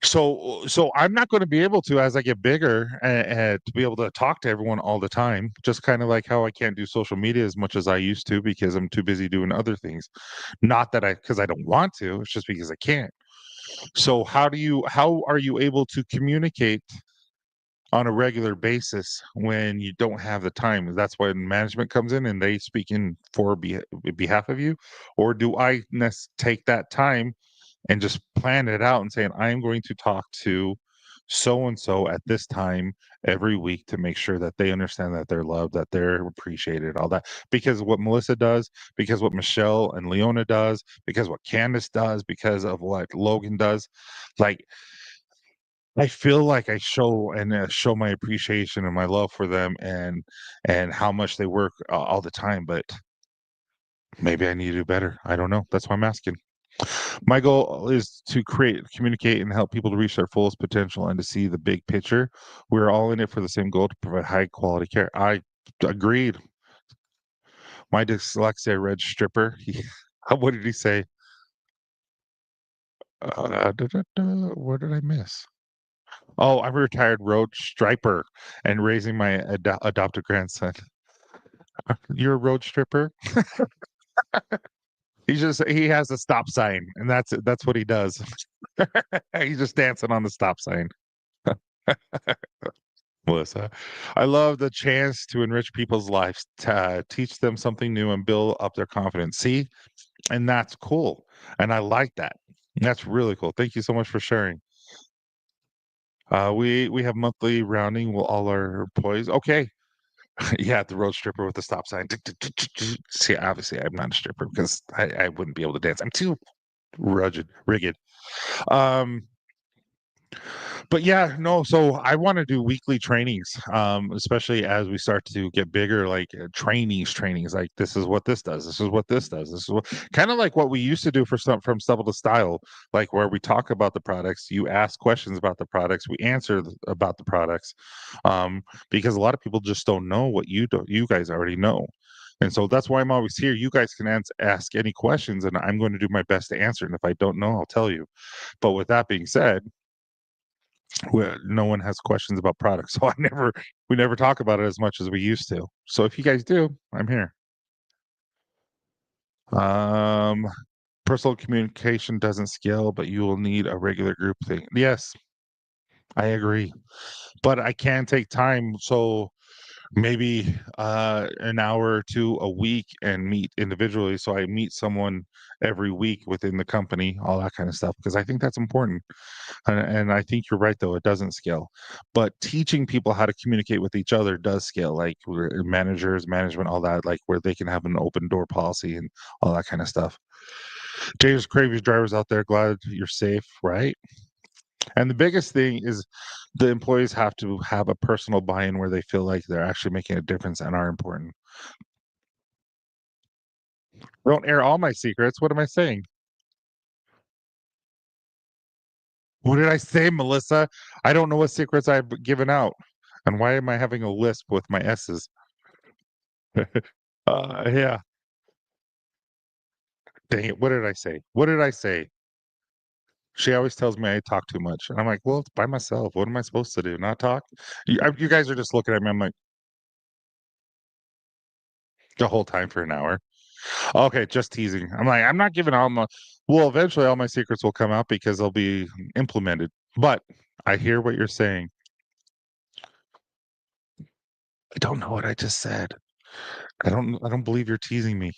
So I'm not going to be able to, as I get bigger, to be able to talk to everyone all the time. Just kind of like how I can't do social media as much as I used to because I'm too busy doing other things. Not that because I don't want to. It's just because I can't. So how are you able to communicate on a regular basis when you don't have the time? That's when management comes in and they speak in for behalf of you, or do I take that time and just plan it out and saying, I'm going to talk to so and so at this time every week to make sure that they understand that they're loved, that they're appreciated, all that. Because what Melissa does, because what Michelle and Leona does, because what Candace does, because of what Logan does, like I feel like I show my appreciation and my love for them and how much they work all the time. But maybe I need to do better. I don't know. That's why I'm asking. My goal is to create, communicate, and help people to reach their fullest potential and to see the big picture. We're all in it for the same goal to provide high quality care. I agreed. My dyslexia read stripper. What did he say? What did I miss? Oh, I'm a retired road striper and raising my adopted grandson. You're a road stripper? He has a stop sign, and that's what he does. He's just dancing on the stop sign. Melissa. I love the chance to enrich people's lives, to teach them something new and build up their confidence. See, and that's cool. And I like that. That's really cool. Thank you so much for sharing. We have monthly rounding with all our employees. Okay. Yeah, the road stripper with the stop sign. Tick, tick, tick, tick, tick. See, obviously I'm not a stripper because I wouldn't be able to dance. I'm too rigid. Um, but yeah, no, so I want to do weekly trainings, especially as we start to get bigger, like trainings, like this is what this does, this is what this does, this is what kind of like what we used to do for some from Stubble to Style, like where we talk about the products, you ask questions about the products, we answer about the products, because a lot of people just don't know what you guys already know. And so that's why I'm always here. You guys can ask any questions, and I'm going to do my best to answer. And if I don't know, I'll tell you. But with that being said, where no one has questions about products. So we never talk about it as much as we used to. So if you guys do, I'm here. Um, Personal communication doesn't scale, but you will need a regular group thing. Yes, I agree. But I can take time. So maybe an hour or two a week and meet individually. So I meet someone every week within the company, all that kind of stuff, because I think that's important. And I think you're right, though, it doesn't scale. But teaching people how to communicate with each other does scale, like managers, management, all that, like where they can have an open door policy and all that kind of stuff. James Cravey's drivers out there, glad you're safe, right? And the biggest thing is the employees have to have a personal buy-in where they feel like they're actually making a difference and are important. Don't air all my secrets. What am I saying? What did I say, Melissa? I don't know what secrets I've given out. And why am I having a lisp with my S's? Yeah. Dang it. What did I say? What did I say? She always tells me I talk too much. And I'm like, well, it's by myself. What am I supposed to do? Not talk? You guys are just looking at me. I'm like, the whole time for an hour. Okay, just teasing. I'm like, I'm not giving all my, well, eventually all my secrets will come out because they'll be implemented. But I hear what you're saying. I don't know what I just said. I don't believe you're teasing me.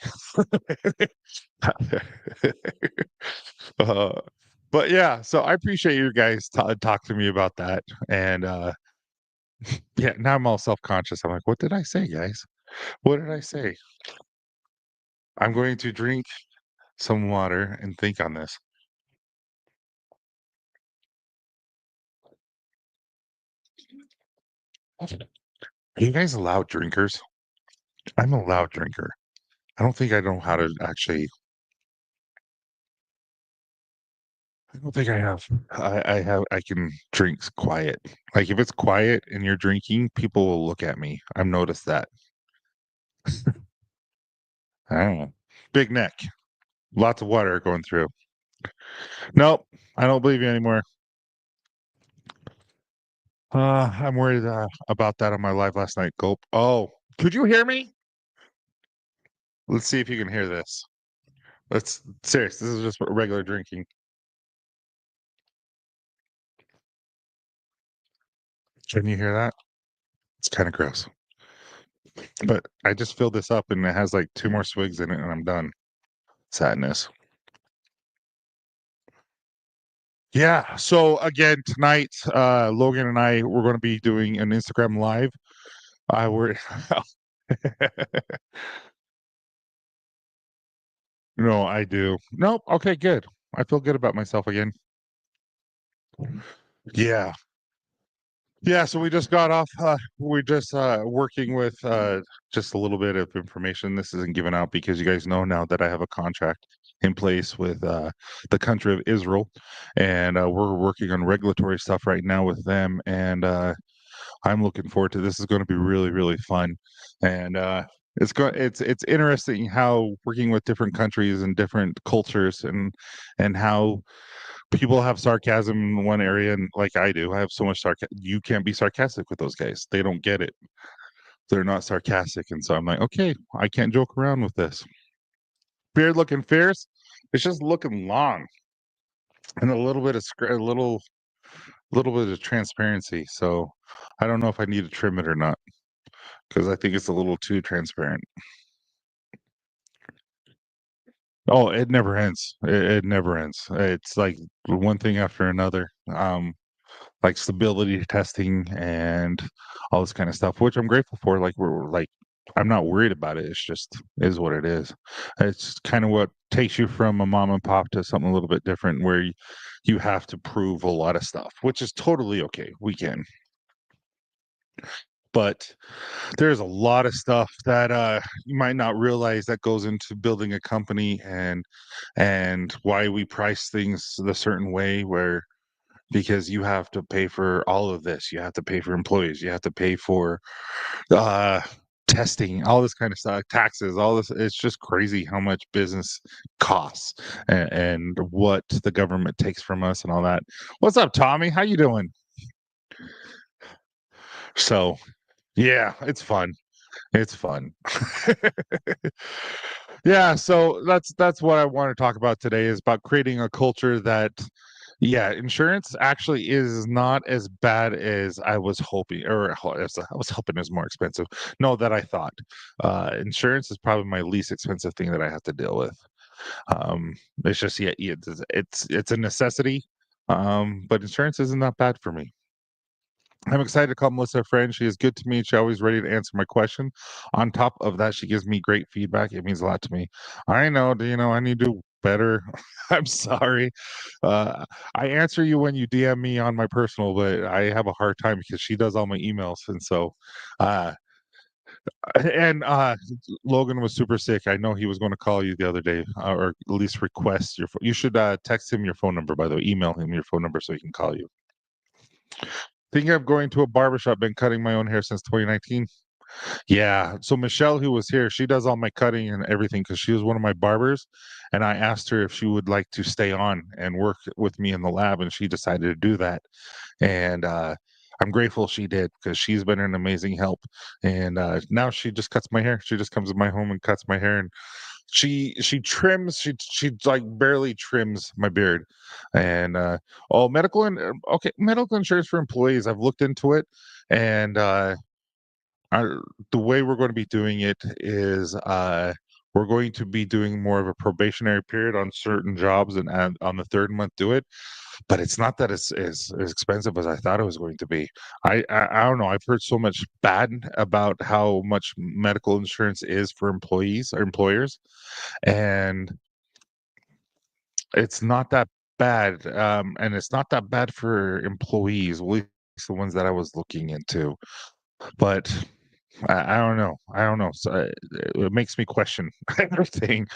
uh, but yeah, so I appreciate you guys talk to me about that. And yeah, now I'm all self-conscious. I'm like, what did I say, guys? What did I say? I'm going to drink some water and think on this. Are you guys loud drinkers? I'm a loud drinker. I don't think I know how to actually. I don't think I have. I have. I can drink quiet. Like if it's quiet and you're drinking, people will look at me. I've noticed that. I don't know. Big neck. Lots of water going through. Nope. I don't believe you anymore. I'm worried about that on my live last night. Gulp. Oh, could you hear me? Let's see if you can hear this. Let's serious. This is just regular drinking. Can you hear that? It's kind of gross. But I just filled this up and it has like two more swigs in it and I'm done. Sadness. Yeah. So again, tonight, Logan and I we're going to be doing an Instagram live. I were no, I do. Nope. Okay, good. I feel good about myself again. Yeah. Yeah, so we just got off. We're just working with just a little bit of information. This isn't given out because you guys know now that I have a contract in place with the country of Israel, and we're working on regulatory stuff right now with them. And I'm looking forward to this. Is going to be really, really fun, and it's interesting how working with different countries and different cultures and how people have sarcasm in one area and like I do. I have so much sarcasm. You can't be sarcastic with those guys. They don't get it. They're not sarcastic. And so I'm like, okay, I can't joke around with this. Beard looking fierce. It's just looking long and a little bit of little bit of transparency. So I don't know if I need to trim it or not because I think it's a little too transparent. Oh, it never ends. It never ends. It's like one thing after another. Like stability testing and all this kind of stuff, which I'm grateful for. Like we're like I'm not worried about it. It's just is what it is. It's kind of what takes you from a mom and pop to something a little bit different where you have to prove a lot of stuff, which is totally okay. We can. But there's a lot of stuff that you might not realize that goes into building a company and why we price things the certain way where because you have to pay for all of this. You have to pay for employees. You have to pay for uh, testing, all this kind of stuff, taxes, all this. It's just crazy how much business costs and what the government takes from us and all that. What's up, Tommy? How you doing? So, yeah, it's fun. It's fun. Yeah, so that's what I want to talk about today is about creating a culture that yeah, insurance actually is not as bad as I was hoping, or as I was hoping is more expensive. No, that I thought. Insurance is probably my least expensive thing that I have to deal with. It's just yeah, it's a necessity. But insurance isn't that bad for me. I'm excited to call Melissa a friend. She is good to me. She's always ready to answer my question. On top of that, she gives me great feedback. It means a lot to me. I know, I need to do better. I'm sorry. Uh, I answer you when you DM me on my personal, but I have a hard time because she does all my emails. And so, uh, and Logan was super sick. I know he was going to call you the other day, or at least request your. You should text him your phone number, by the way. Email him your phone number so he can call you. Thinking of going to a barbershop. Been cutting my own hair since 2019. Yeah. So Michelle, who was here, she does all my cutting and everything because she was one of my barbers. And I asked her if she would like to stay on and work with me in the lab, and she decided to do that. And I'm grateful she did because she's been an amazing help. And now she just cuts my hair. She just comes to my home and cuts my hair, and she trims. She like barely trims my beard. And oh, okay, medical insurance for employees. I've looked into it, and our the way we're going to be doing it is we're going to be doing more of a probationary period on certain jobs and on the third month do it, but it's not that it's as expensive as I thought it was going to be. I don't know. I've heard so much bad about how much medical insurance is for employees or employers, and it's not that bad. And it's not that bad for employees, at least the ones that I was looking into. But I don't know. I don't know. So it makes me question everything.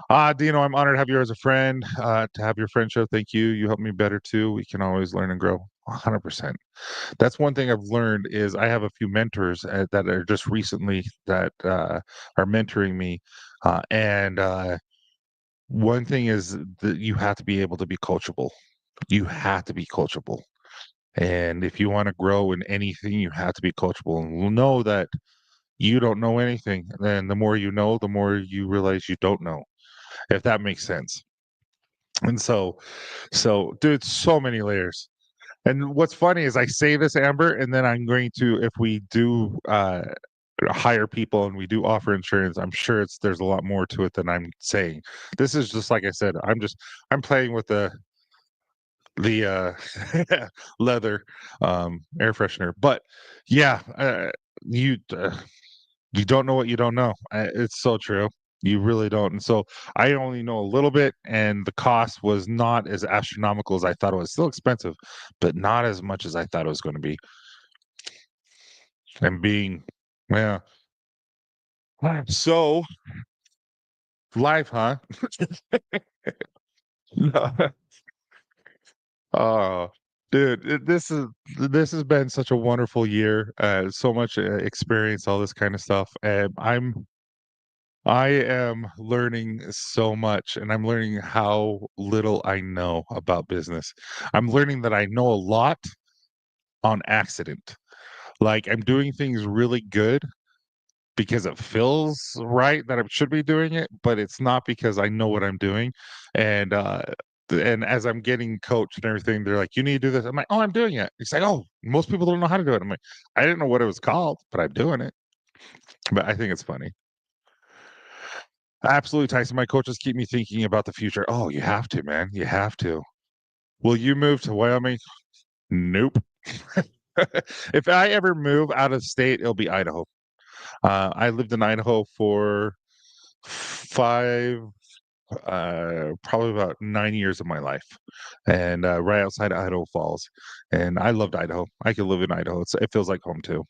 I'm honored to have you as a friend. To have your friendship. Thank you. You help me better too. We can always learn and grow. 100%. That's one thing I've learned is I have a few mentors that are just recently that are mentoring me, and one thing is that you have to be able to be coachable. You have to be coachable. And if you want to grow in anything, you have to be coachable. And we'll know that you don't know anything. Then the more you know, the more you realize you don't know, if that makes sense. And so, dude, so many layers. And what's funny is I say this, Amber, and then I'm going to, if we do hire people and we do offer insurance, I'm sure there's a lot more to it than I'm saying. This is just like I said, I'm playing with the leather air freshener. But yeah, you don't know what you don't know. It's so true. You really don't. And so I only know a little bit, and the cost was not as astronomical as I thought it was. Still expensive, but not as much as I thought it was going to be. And being, yeah. So life, huh? No. Oh, dude, this has been such a wonderful year. So much experience, all this kind of stuff, and I am learning so much, and I'm learning how little I know about business. I'm learning that I know a lot on accident. Like I'm doing things really good because it feels right that I should be doing it, but it's not because I know what I'm doing. And and as I'm getting coached and everything, they're like, "You need to do this." I'm like, "Oh, I'm doing it." It's like, "Oh, most people don't know how to do it." I'm like, "I didn't know what it was called, but I'm doing it." But I think it's funny. Absolutely, Tyson. My coaches keep me thinking about the future. Oh, you have to, man. You have to. Will you move to Wyoming? Nope. If I ever move out of state, it'll be Idaho. I lived in Idaho for 5, probably about 9 years of my life, and right outside Idaho Falls. And I loved Idaho. I could live in Idaho. It feels like home too.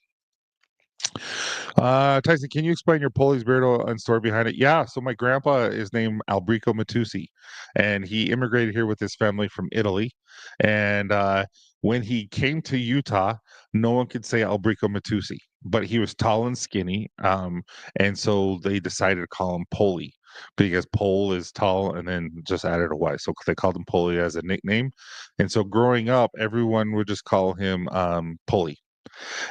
Tyson, can you explain your Poli's Beardo and story behind it? Yeah, so my grandpa is named Albrico Matusi, and he immigrated here with his family from Italy. And when he came to Utah, no one could say Albrico Matusi, but he was tall and skinny. And so they decided to call him Poli because Pole is tall and then just added a Y. So they called him Poli as a nickname. And so growing up, everyone would just call him Poli.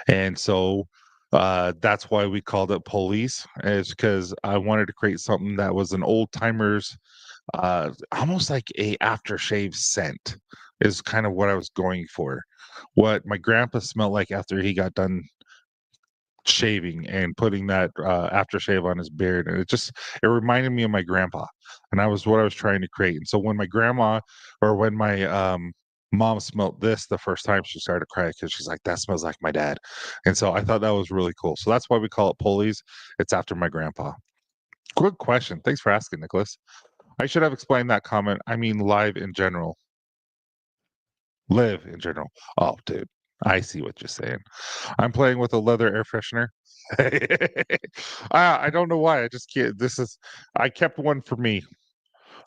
And so that's why we called it Police, is because I wanted to create something that was an old timers, almost like a aftershave scent, is kind of what I was going for. What my grandpa smelled like after he got done shaving and putting that aftershave on his beard, and it reminded me of my grandpa, and that was what I was trying to create. And so when my grandma, or when my mom smelled this the first time, she started to cry because she's like, that smells like my dad. And so I thought that was really cool, so that's why we call it Polies. It's after my grandpa. Good question, thanks for asking, Nicholas. I should have explained that comment. I mean live in general. Live in general. Oh, dude, I see what you're saying. I'm playing with a leather air freshener. I don't know why. I just can't. I kept one for me,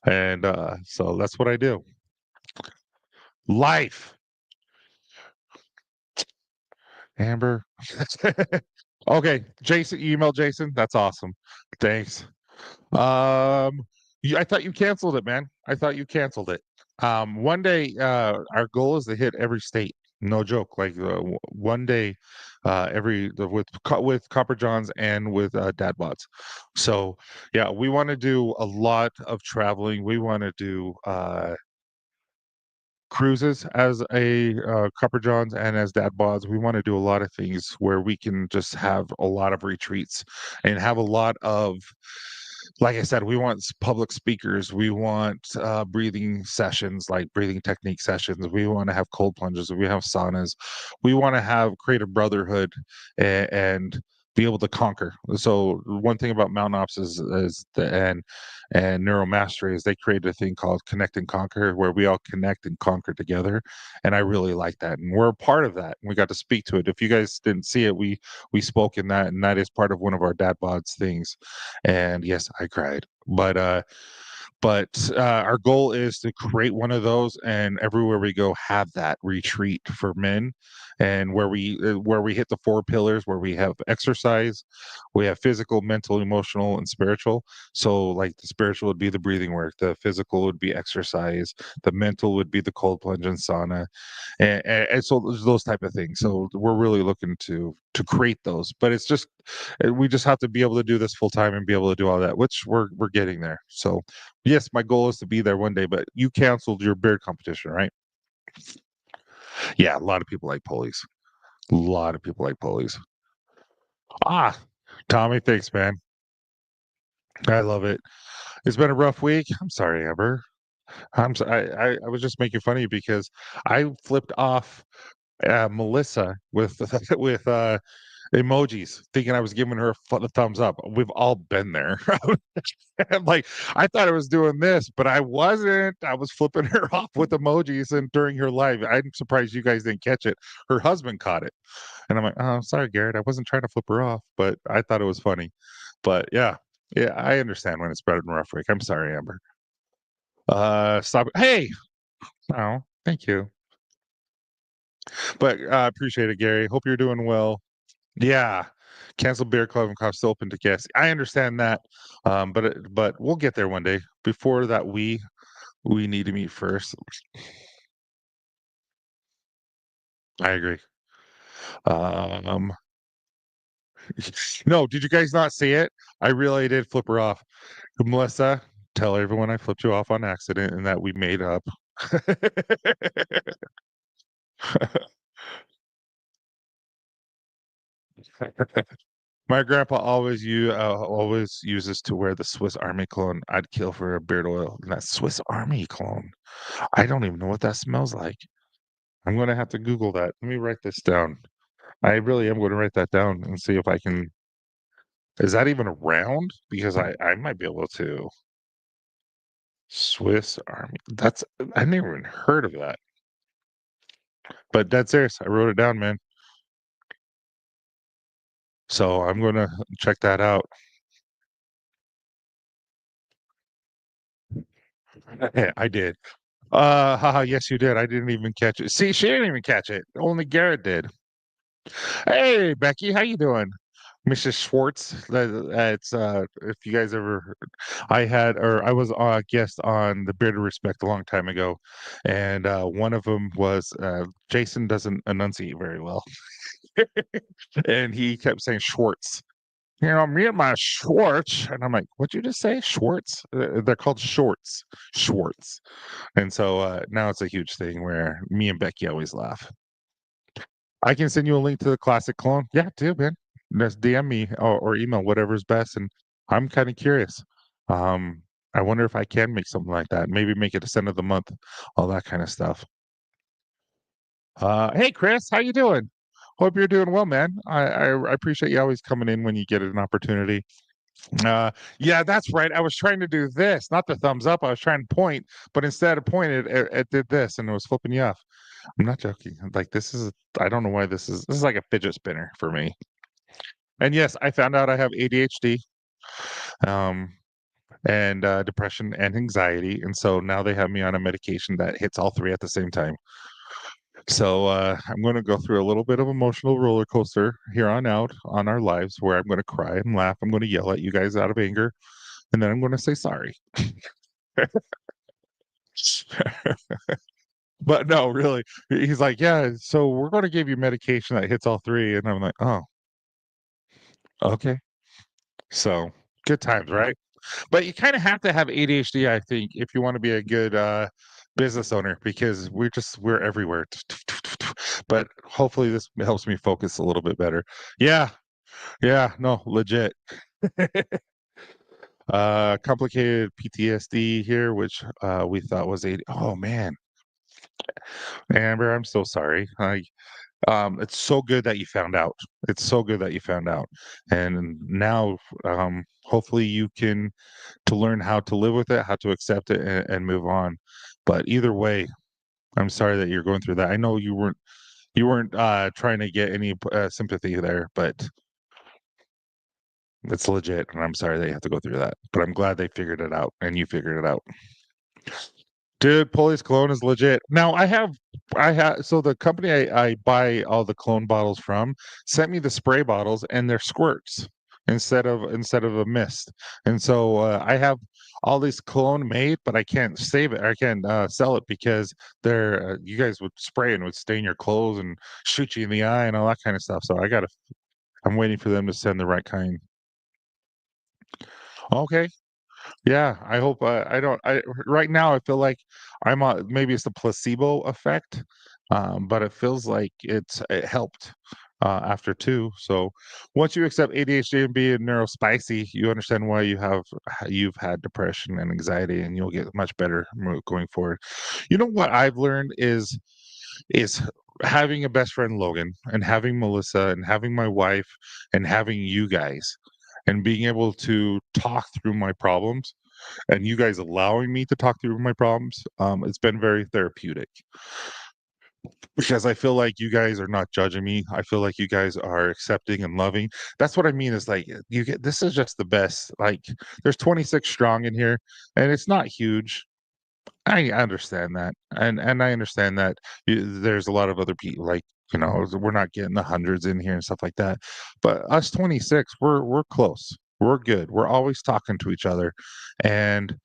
and so that's what I do. Life, Amber. Okay, Jason, you email Jason. That's awesome. Thanks. I thought you canceled it, man. I thought you canceled it. One day, our goal is to hit every state. No joke. Like one day, with Copper Johns and with Dad Bods. So yeah, we want to do a lot of traveling. We want to do cruises as a Copper Johns and as Dad Bods. We want to do a lot of things where we can just have a lot of retreats and have a lot of, like I said, we want public speakers. We want breathing sessions, like breathing technique sessions. We want to have cold plunges. We have saunas. We want to have create a brotherhood and be able to conquer. So one thing about Mountain Ops and Neuromastery is they created a thing called Connect and Conquer, where we all connect and conquer together. And I really like that, and we're a part of that. We got to speak to it. If you guys didn't see it, we spoke in that, and that is part of one of our Dad Bods things. And yes, I cried. But our goal is to create one of those, and everywhere we go, have that retreat for men, and where we hit the 4 pillars, where we have exercise, we have physical, mental, emotional, and spiritual. So, like the spiritual would be the breathing work, the physical would be exercise, the mental would be the cold plunge and sauna, and so there's those type of things. So we're really looking to create those, but it's just we just have to be able to do this full time and be able to do all that, which we're getting there. So yes, my goal is to be there one day. But you canceled your beard competition, right? Yeah, a lot of people like pulleys. A lot of people like pulleys. Ah, Tommy, thanks, man. I love it. It's been a rough week. I'm sorry, Amber. I was just making fun of you because I flipped off Melissa with with emojis, thinking I was giving her a thumbs up. We've all been there. I'm like, I thought I was doing this, but I wasn't. I was flipping her off with emojis and during her live. I'm surprised you guys didn't catch it. Her husband caught it. And I'm like, oh, sorry, Garrett. I wasn't trying to flip her off, but I thought it was funny. But yeah, yeah, I understand when it's better than rough week. I'm sorry, Amber. Stop. Hey, oh, thank you. But appreciate it, Gary. Hope you're doing well. Yeah, cancel beer club and cops open to guests. I understand that, but we'll get there one day. Before that, we need to meet first. I agree. Um, no, did you guys not see it? I really did flip her off. Melissa, tell everyone I flipped you off on accident and that we made up. My grandpa always uses to wear the Swiss Army cologne. I'd kill for a beard oil. And that Swiss Army cologne. I don't even know what that smells like. I'm gonna have to Google that. Let me write this down. I really am going to write that down and see if I can. Is that even around? Because I might be able to. Swiss Army. That's I never even heard of that. But that's serious. I wrote it down, man. So I'm gonna check that out. I did. Haha, yes, you did. I didn't even catch it. See, she didn't even catch it. Only Garrett did. Hey, Becky, how you doing? Mrs. Schwartz. It's if you guys ever, I was a guest on the Beard of Respect a long time ago, and one of them was Jason doesn't enunciate very well, and he kept saying Schwartz. Me and my Schwartz, and I'm like, what'd you just say, Schwartz? They're called shorts, Schwartz, and so now it's a huge thing where me and Becky always laugh. I can send you a link to the classic clone. Yeah, do, man. Just DM me or email, whatever's best. And I'm kind of curious. Um, I wonder if I can make something like that. Maybe make it a cent of the month, all that kind of stuff. Hey, Chris, how you doing? Hope you're doing well, man. I appreciate you always coming in when you get an opportunity. Yeah, that's right. I was trying to do this, not the thumbs up. I was trying to point, but instead of pointing, it did this, and it was flipping you off. I'm not joking. Like I don't know why this is like a fidget spinner for me. And yes, I found out I have ADHD, um, and depression and anxiety, and so now they have me on a medication that hits all three at the same time. So I'm going to go through a little bit of emotional roller coaster here on out on our lives, where I'm going to cry and laugh. I'm going to yell at you guys out of anger, and then I'm going to say sorry. But no, really, he's like, yeah. So we're going to give you medication that hits all three, and I'm like, oh, okay. So good times, right? But you kind of have to have ADHD, I think, if you want to be a good business owner, because we're everywhere. But hopefully this helps me focus a little bit better. Yeah, yeah, no, legit. Complicated PTSD here, which we thought was 80. Oh man, Amber, I'm so sorry. It's so good that you found out. It's so good that you found out. And now hopefully you can to learn how to live with it, how to accept it and move on. But either way, I'm sorry that you're going through that. I know you weren't trying to get any sympathy there, but it's legit, and I'm sorry that you have to go through that. But I'm glad they figured it out and you figured it out. Dude, Police cologne is legit. Now I have so the company I buy all the cologne bottles from sent me the spray bottles and they're squirts instead of a mist. And so I have all this cologne made, but I can't save it. I can't sell it because they're you guys would spray and would stain your clothes and shoot you in the eye and all that kind of stuff. So I'm waiting for them to send the right kind. Okay. Yeah, I hope I don't. Right now I feel like maybe it's the placebo effect, but it feels like it helped after two. So once you accept ADHD and being neurospicy, you understand why you've had depression and anxiety, and you'll get much better going forward. You know what I've learned is having a best friend Logan and having Melissa and having my wife and having you guys and being able to talk through my problems and you guys allowing me to talk through my problems, it's been very therapeutic because I feel like you guys are not judging me. I feel like you guys are accepting and loving. That's what I mean is like this is just the best. Like there's 26 strong in here and it's not huge. I understand that. And I understand that there's a lot of other people like we're not getting the hundreds in here and stuff like that. But us 26, we're close. We're good. We're always talking to each other. And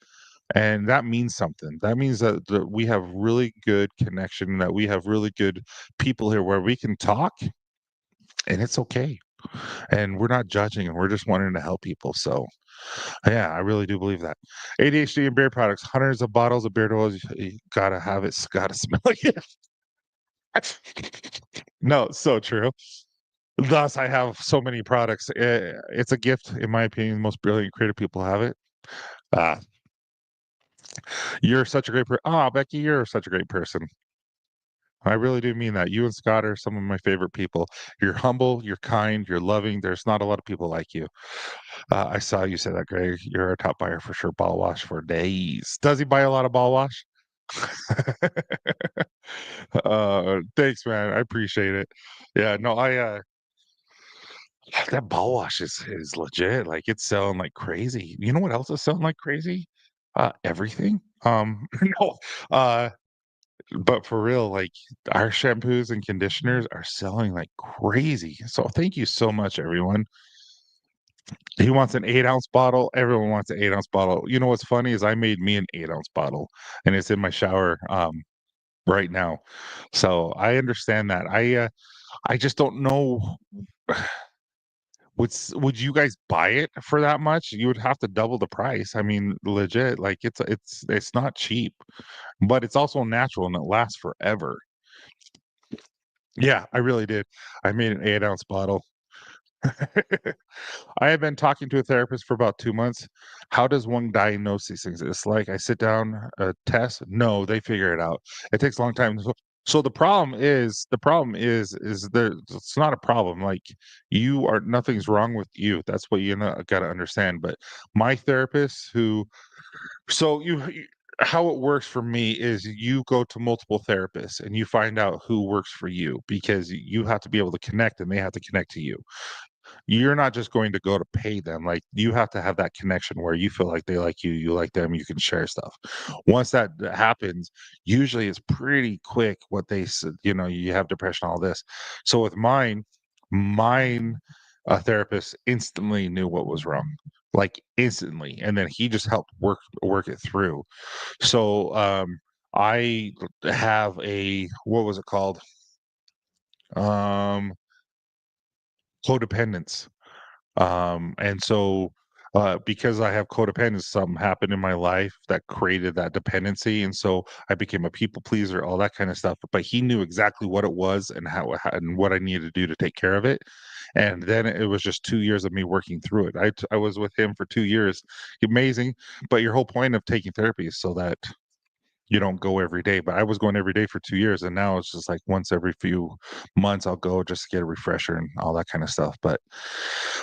and that means something. That means that we have really good connection, that we have really good people here where we can talk and it's okay. And we're not judging and we're just wanting to help people. So, yeah, I really do believe that. ADHD and beard products, hundreds of bottles of beard oils. You gotta have it. Gotta smell like it. No, it's so true. Thus, I have so many products. It's a gift, in my opinion. The most brilliant creative people have it. Uh, you're such a great person. Oh, Becky, you're such a great person. I really do mean that. You and Scott are some of my favorite people. You're humble, you're kind, you're loving. There's not a lot of people like you. I saw you say that, Greg. You're a top buyer for sure. Ball wash for days. Does he buy a lot of ball wash? Thanks, man. I appreciate it. Yeah, no, that ball wash is legit. Like it's selling like crazy. You know what else is selling like crazy? Everything. No, uh, but for real, like our shampoos and conditioners are selling like crazy. So thank you so much, everyone. He wants an 8-ounce bottle. Everyone wants an 8-ounce bottle. You know what's funny is I made me an 8-ounce bottle, and it's in my shower right now. So I understand that. I just don't know. Would you guys buy it for that much? You would have to double the price. I mean, legit, like it's not cheap, but it's also natural and it lasts forever. Yeah, I really did. I made an 8-ounce bottle. I have been talking to a therapist for about 2 months. How does one diagnose these things? It's like I sit down, test. No, they figure it out. It takes a long time. So the problem is there. It's not a problem. Like you are, nothing's wrong with you. That's what you got to understand. But my therapist, so how it works for me is you go to multiple therapists and you find out who works for you because you have to be able to connect and they have to connect to you. You're not just going to go to pay them. Like you have to have that connection where you feel like they like you like them, you can share stuff. Once that happens, usually it's pretty quick what they said, you have depression, all this. So with mine a therapist instantly knew what was wrong. Like instantly. And then he just helped work it through. So I have a what was it called? Um Codependence. And so, because I have codependence, something happened in my life that created that dependency, and so I became a people pleaser, all that kind of stuff. But he knew exactly what it was and how and what I needed to do to take care of it. And then it was just 2 years of me working through it. I was with him for 2 years, amazing. But your whole point of taking therapy is so that you don't go every day. But I was going every day for 2 years, and now it's just like once every few months I'll go just to get a refresher and all that kind of stuff. But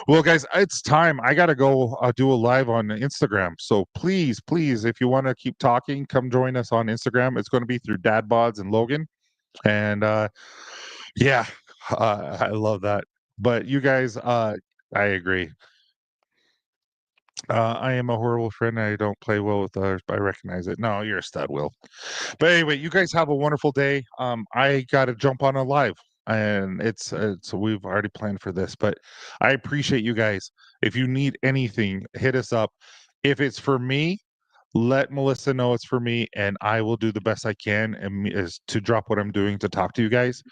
well, guys, it's time. I gotta go do a live on Instagram. So please, please, if you want to keep talking, come join us on Instagram. It's going to be through Dad Bods and Logan. And yeah, I love that. But you guys, I agree. I am a horrible friend. I don't play well with others, but I recognize it. No, you're a stud, Will. But anyway, you guys have a wonderful day. I got to jump on a live, and it's we've already planned for this, but I appreciate you guys. If you need anything, hit us up. If it's for me, let Melissa know it's for me, and I will do the best I can and is to drop what I'm doing to talk to you guys.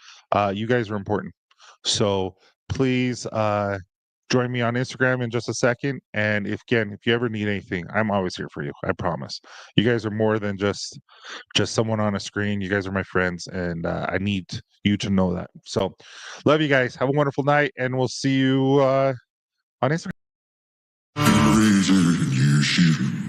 You guys are important, so please join me on Instagram in just a second. And if you ever need anything, I'm always here for you. I promise. You guys are more than just someone on a screen. You guys are my friends, and I need you to know that. So, love you guys. Have a wonderful night, and we'll see you on Instagram. Razor and you shoot.